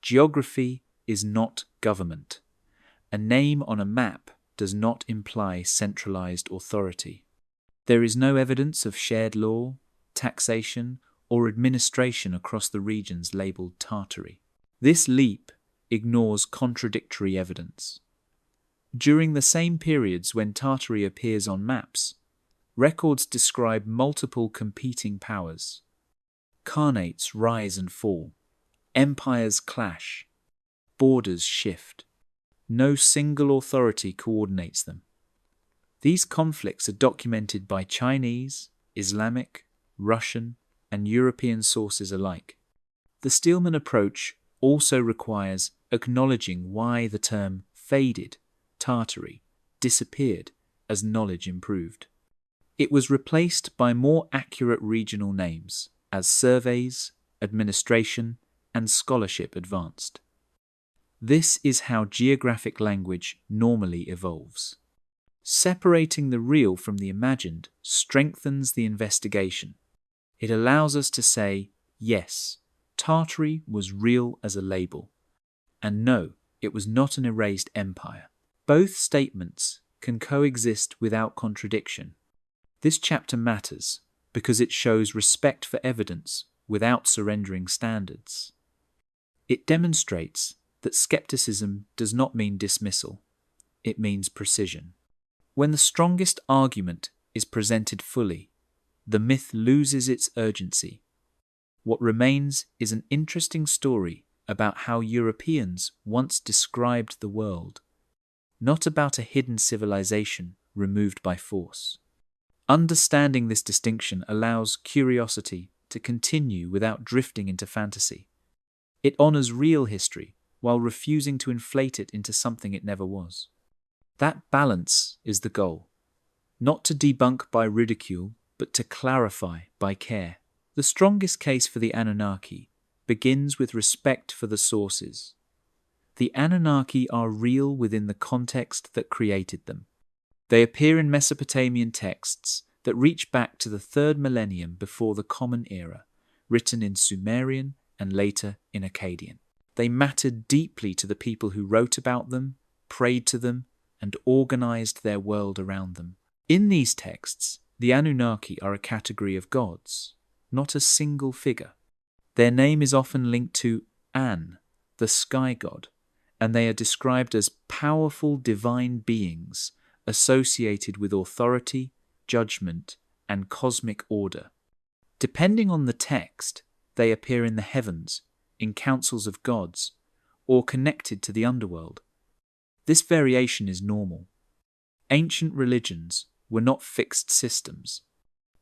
Geography is not government. A name on a map does not imply centralized authority. There is no evidence of shared law, taxation, or administration across the regions labeled Tartary. This leap ignores contradictory evidence. During the same periods when Tartary appears on maps, records describe multiple competing powers. Khanates rise and fall. Empires clash. Borders shift. No single authority coordinates them. These conflicts are documented by Chinese, Islamic, Russian, and European sources alike. The Steelman approach also requires acknowledging why the term faded, Tartary, disappeared as knowledge improved. It was replaced by more accurate regional names as surveys, administration, and scholarship advanced. This is how geographic language normally evolves. Separating the real from the imagined strengthens the investigation. It allows us to say, yes, Tartary was real as a label, and no, it was not an erased empire. Both statements can coexist without contradiction. This chapter matters because it shows respect for evidence without surrendering standards. It demonstrates that skepticism does not mean dismissal, it means precision. When the strongest argument is presented fully, the myth loses its urgency. What remains is an interesting story about how Europeans once described the world, not about a hidden civilization removed by force. Understanding this distinction allows curiosity to continue without drifting into fantasy. It honors real history while refusing to inflate it into something it never was. That balance is the goal, not to debunk by ridicule, but to clarify by care. The strongest case for the Anunnaki begins with respect for the sources. The Anunnaki are real within the context that created them. They appear in Mesopotamian texts that reach back to the 3rd millennium before the Common Era, written in Sumerian and later in Akkadian. They mattered deeply to the people who wrote about them, prayed to them, and organized their world around them. In these texts, the Anunnaki are a category of gods, not a single figure. Their name is often linked to An, the sky god, and they are described as powerful divine beings associated with authority, judgment, and cosmic order. Depending on the text, they appear in the heavens, in councils of gods, or connected to the underworld. This variation is normal. Ancient religions were not fixed systems.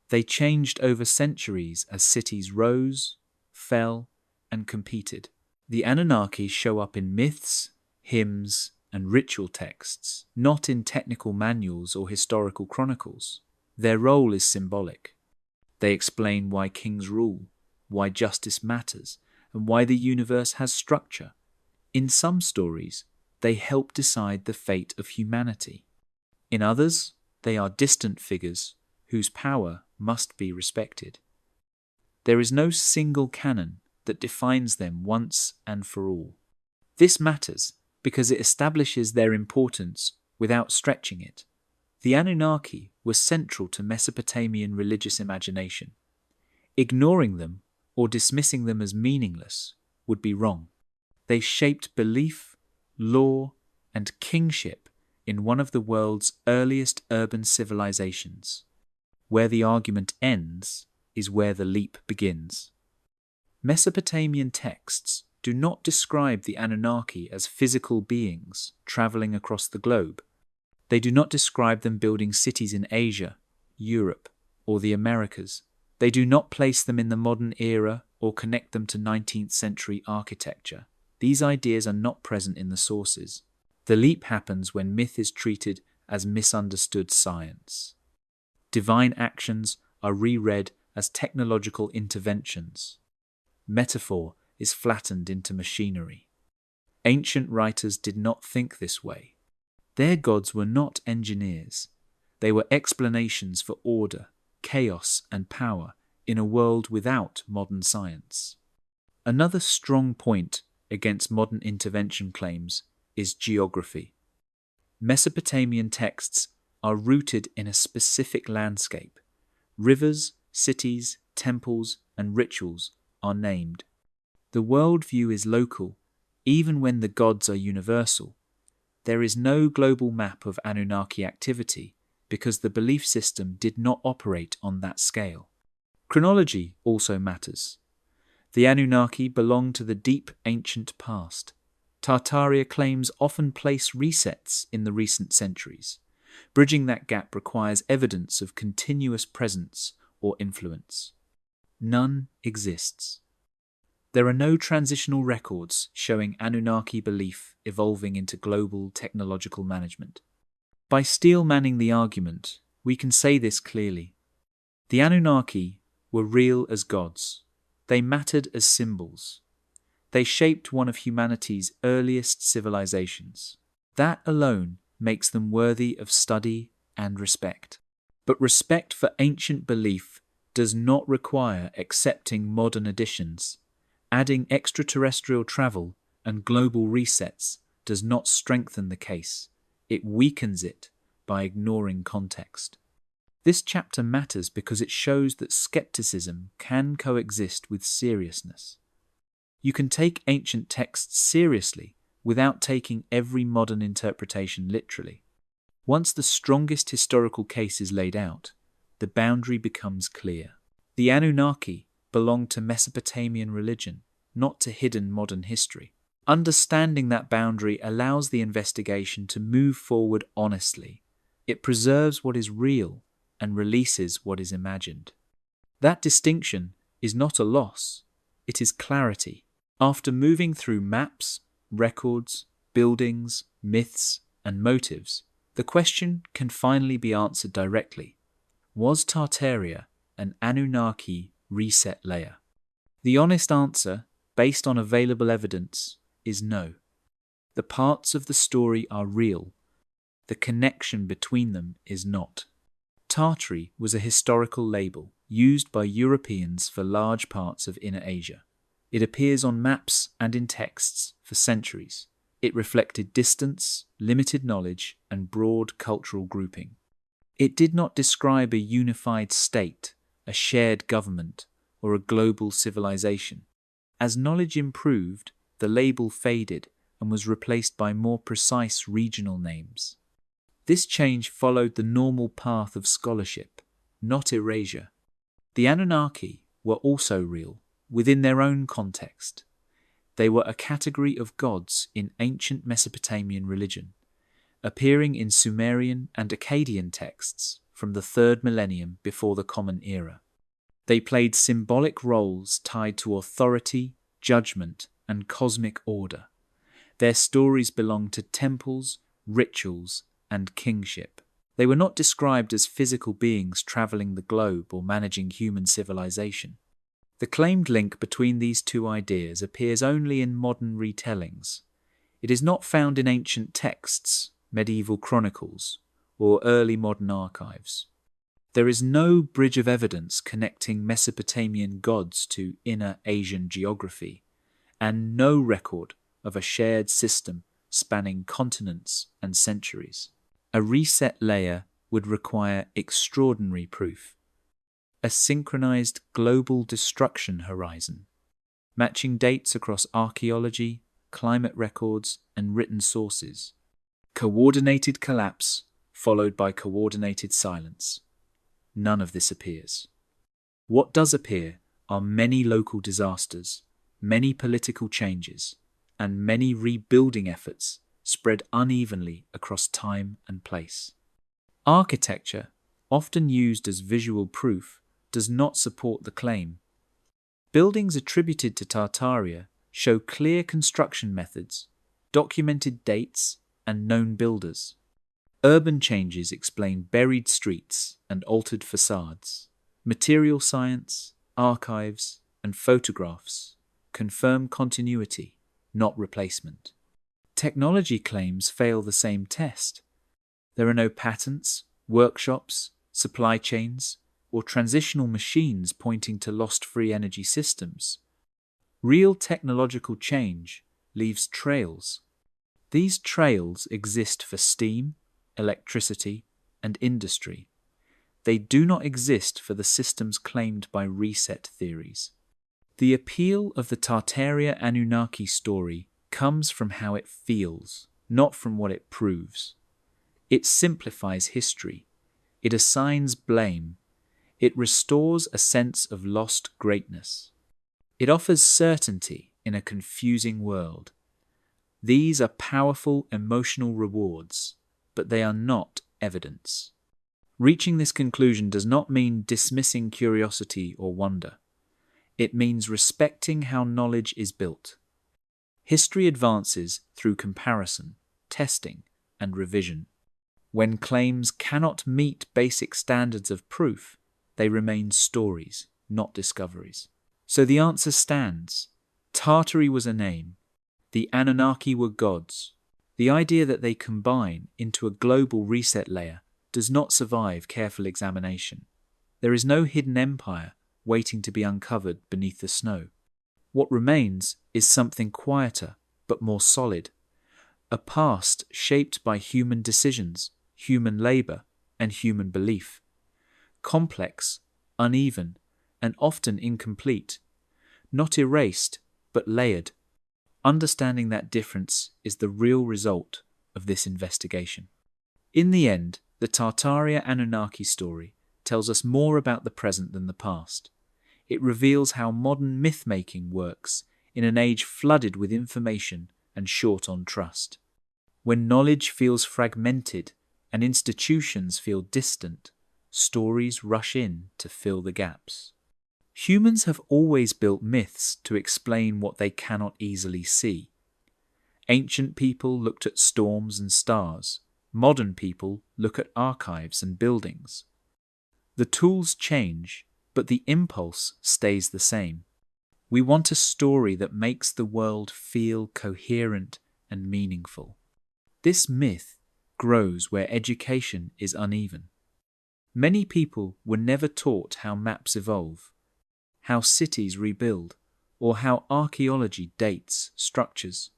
They changed over centuries as cities rose, fell, and competed. The Anunnaki show up in myths, hymns, and ritual texts, not in technical manuals or historical chronicles. Their role is symbolic. They explain why kings rule, why justice matters, and why the universe has structure. In some stories, they help decide the fate of humanity. In others, they are distant figures whose power must be respected. There is no single canon that defines them once and for all. This matters because it establishes their importance without stretching it. The Anunnaki were central to Mesopotamian religious imagination. Ignoring them or dismissing them as meaningless would be wrong. They shaped belief, law, and kingship in one of the world's earliest urban civilizations. Where the argument ends is where the leap begins. Mesopotamian texts do not describe the Anunnaki as physical beings traveling across the globe. They do not describe them building cities in Asia, Europe, or the Americas. They do not place them in the modern era or connect them to 19th century architecture. These ideas are not present in the sources. The leap happens when myth is treated as misunderstood science. Divine actions are reread as technological interventions. Metaphor is flattened into machinery. Ancient writers did not think this way. Their gods were not engineers. They were explanations for order, chaos, and power in a world without modern science. Another strong point against modern intervention claims is geography. Mesopotamian texts are rooted in a specific landscape. Rivers, cities, temples, and rituals are named. The worldview is local, even when the gods are universal. There is no global map of Anunnaki activity because the belief system did not operate on that scale. Chronology also matters. The Anunnaki belong to the deep ancient past. Tartaria claims often place resets in the recent centuries. Bridging that gap requires evidence of continuous presence or influence. None exists. There are no transitional records showing Anunnaki belief evolving into global technological management. By steel manning the argument, we can say this clearly. The Anunnaki were real as gods. They mattered as symbols. They shaped one of humanity's earliest civilizations. That alone makes them worthy of study and respect. But respect for ancient belief does not require accepting modern additions. Adding extraterrestrial travel and global resets does not strengthen the case. It weakens it by ignoring context. This chapter matters because it shows that skepticism can coexist with seriousness. You can take ancient texts seriously without taking every modern interpretation literally. Once the strongest historical case is laid out, the boundary becomes clear. The Anunnaki belong to Mesopotamian religion, not to hidden modern history. Understanding that boundary allows the investigation to move forward honestly. It preserves what is real and releases what is imagined. That distinction is not a loss, it is clarity. After moving through maps, records, buildings, myths, and motives, the question can finally be answered directly. Was Tartaria an Anunnaki reset layer? The honest answer, based on available evidence, is no. The parts of the story are real. The connection between them is not. Tartary was a historical label used by Europeans for large parts of Inner Asia. It appears on maps and in texts for centuries. It reflected distance, limited knowledge, and broad cultural grouping. It did not describe a unified state, a shared government, or a global civilization. As knowledge improved, the label faded and was replaced by more precise regional names. This change followed the normal path of scholarship, not erasure. The Anunnaki were also real, within their own context. They were a category of gods in ancient Mesopotamian religion, appearing in Sumerian and Akkadian texts from the 3rd millennium before the Common Era. They played symbolic roles tied to authority, judgment, and cosmic order. Their stories belong to temples, rituals, and kingship. They were not described as physical beings traveling the globe or managing human civilization. The claimed link between these two ideas appears only in modern retellings. It is not found in ancient texts, medieval chronicles, or early modern archives. There is no bridge of evidence connecting Mesopotamian gods to Inner Asian geography, and no record of a shared system spanning continents and centuries. A reset layer would require extraordinary proof. A synchronized global destruction horizon, matching dates across archaeology, climate records, and written sources. Coordinated collapse, followed by coordinated silence. None of this appears. What does appear are many local disasters, many political changes, and many rebuilding efforts spread unevenly across time and place. Architecture, often used as visual proof, does not support the claim. Buildings attributed to Tartaria show clear construction methods, documented dates, and known builders. Urban changes explain buried streets and altered facades. Material science, archives, and photographs confirm continuity, not replacement. Technology claims fail the same test. There are no patents, workshops, supply chains, or transitional machines pointing to lost free energy systems. Real technological change leaves trails. These trails exist for steam, electricity, and industry. They do not exist for the systems claimed by reset theories. The appeal of the Tartaria Anunnaki story comes from how it feels, not from what it proves. It simplifies history. It assigns blame. It restores a sense of lost greatness. It offers certainty in a confusing world. These are powerful emotional rewards, but they are not evidence. Reaching this conclusion does not mean dismissing curiosity or wonder. It means respecting how knowledge is built. History advances through comparison, testing, and revision. When claims cannot meet basic standards of proof, they remain stories, not discoveries. So the answer stands. Tartary was a name. The Anunnaki were gods. The idea that they combine into a global reset layer does not survive careful examination. There is no hidden empire waiting to be uncovered beneath the snow. What remains is something quieter but more solid. A past shaped by human decisions, human labor, and human belief. Complex, uneven, and often incomplete. Not erased, but layered. Understanding that difference is the real result of this investigation. In the end, the Tartaria Anunnaki story tells us more about the present than the past. It reveals how modern myth-making works in an age flooded with information and short on trust. When knowledge feels fragmented and institutions feel distant, stories rush in to fill the gaps. Humans have always built myths to explain what they cannot easily see. Ancient people looked at storms and stars. Modern people look at archives and buildings. The tools change, but the impulse stays the same. We want a story that makes the world feel coherent and meaningful. This myth grows where education is uneven. Many people were never taught how maps evolve, how cities rebuild, or how archaeology dates structures.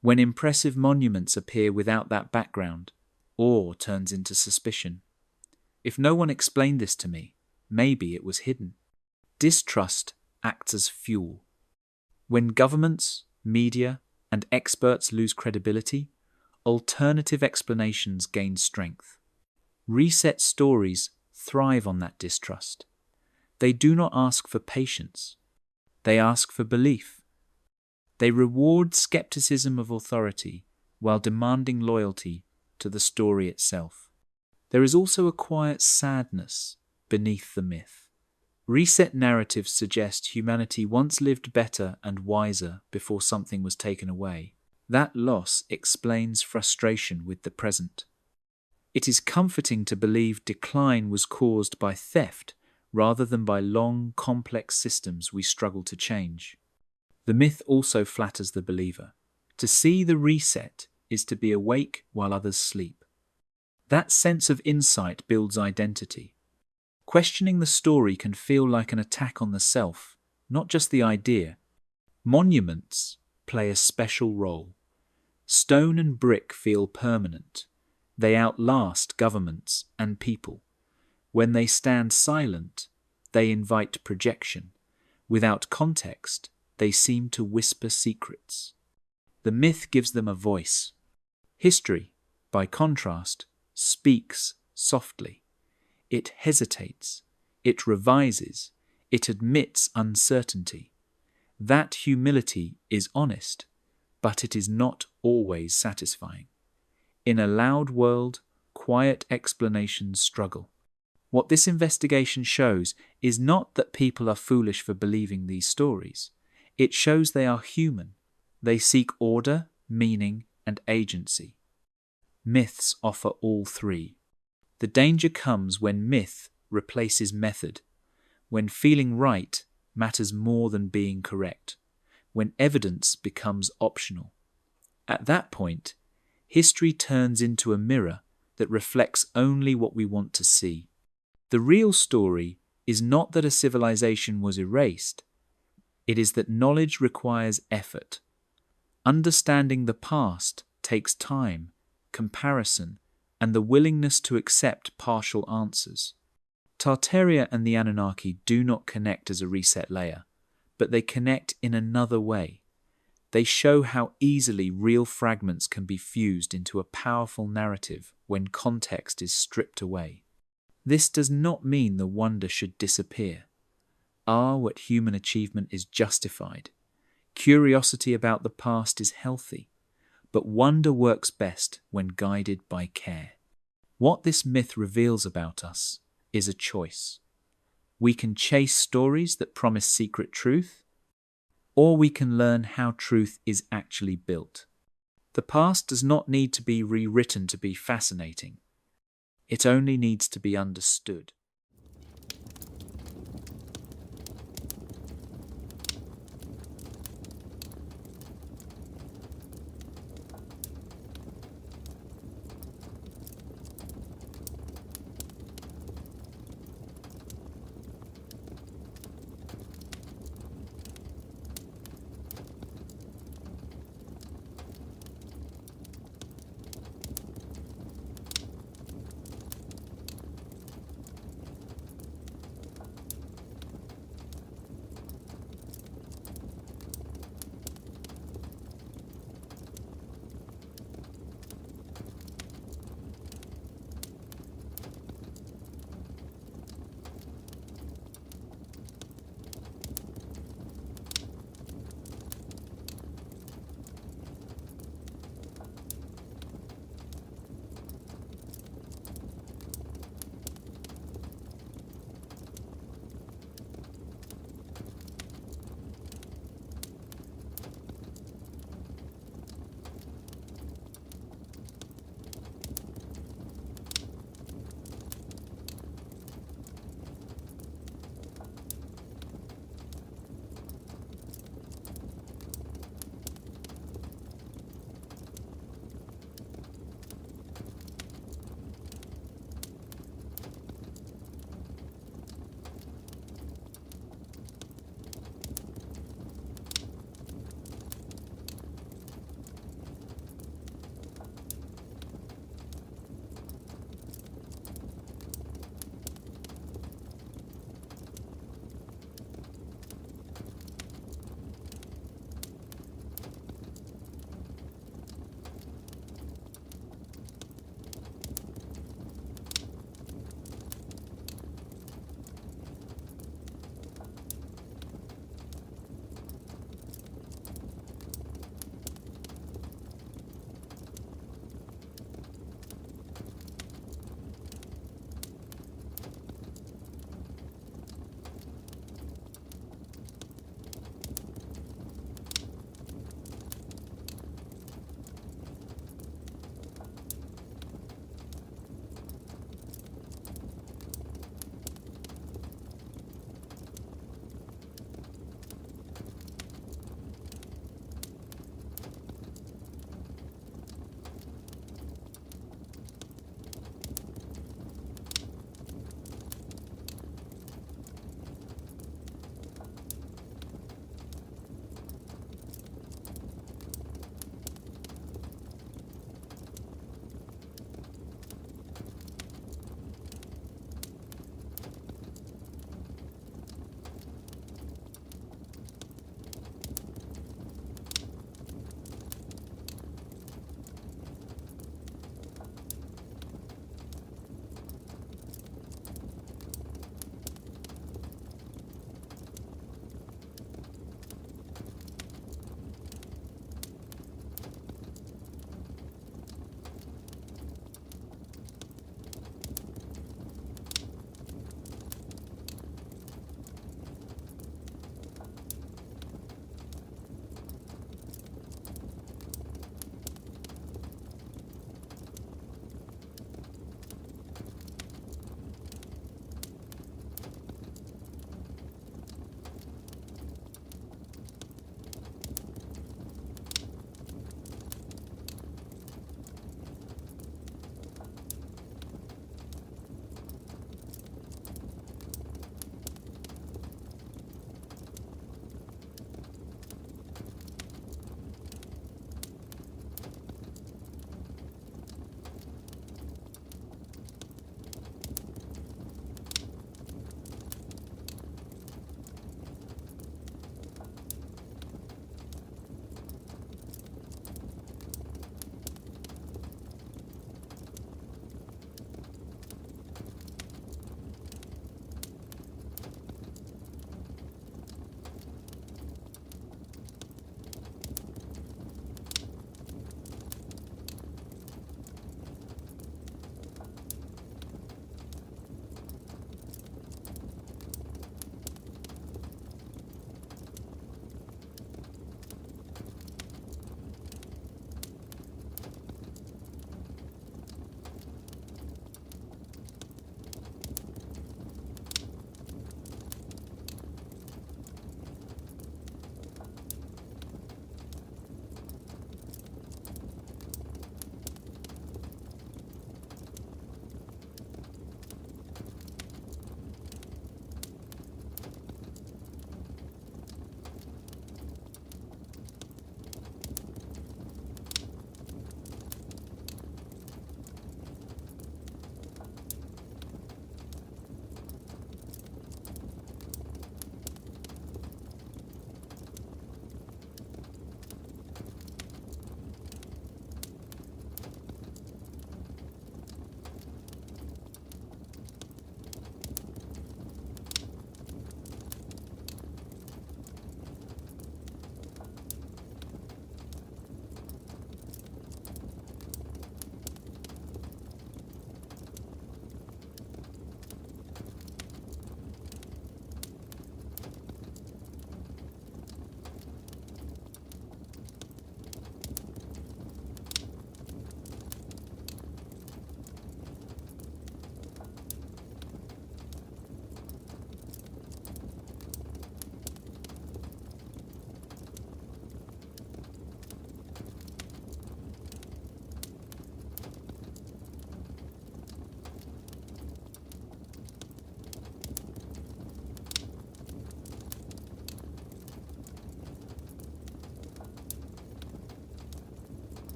When impressive monuments appear without that background, awe turns into suspicion. If no one explained this to me, maybe it was hidden. Distrust acts as fuel. When governments, media, and experts lose credibility, alternative explanations gain strength. Reset stories thrive on that distrust. They do not ask for patience. They ask for belief. They reward skepticism of authority while demanding loyalty to the story itself. There is also a quiet sadness beneath the myth. Reset narratives suggest humanity once lived better and wiser before something was taken away. That loss explains frustration with the present. It is comforting to believe decline was caused by theft rather than by long, complex systems we struggle to change. The myth also flatters the believer. To see the reset is to be awake while others sleep. That sense of insight builds identity. Questioning the story can feel like an attack on the self, not just the idea. Monuments play a special role. Stone and brick feel permanent. They outlast governments and people. When they stand silent, they invite projection. Without context, they seem to whisper secrets. The myth gives them a voice. History, by contrast, speaks softly. It hesitates. It revises. It admits uncertainty. That humility is honest, but it is not always satisfying. In a loud world, quiet explanations struggle. What this investigation shows is not that people are foolish for believing these stories. It shows they are human. They seek order, meaning, and agency. Myths offer all three. The danger comes when myth replaces method, when feeling right matters more than being correct, when evidence becomes optional. At that point, history turns into a mirror that reflects only what we want to see. The real story is not that a civilization was erased. It is that knowledge requires effort. Understanding the past takes time, comparison, and the willingness to accept partial answers. Tartaria and the Anunnaki do not connect as a reset layer, but they connect in another way. They show how easily real fragments can be fused into a powerful narrative when context is stripped away. This does not mean the wonder should disappear. What human achievement is justified. Curiosity about the past is healthy, but wonder works best when guided by care. What this myth reveals about us is a choice. We can chase stories that promise secret truth, or we can learn how truth is actually built. The past does not need to be rewritten to be fascinating. It only needs to be understood.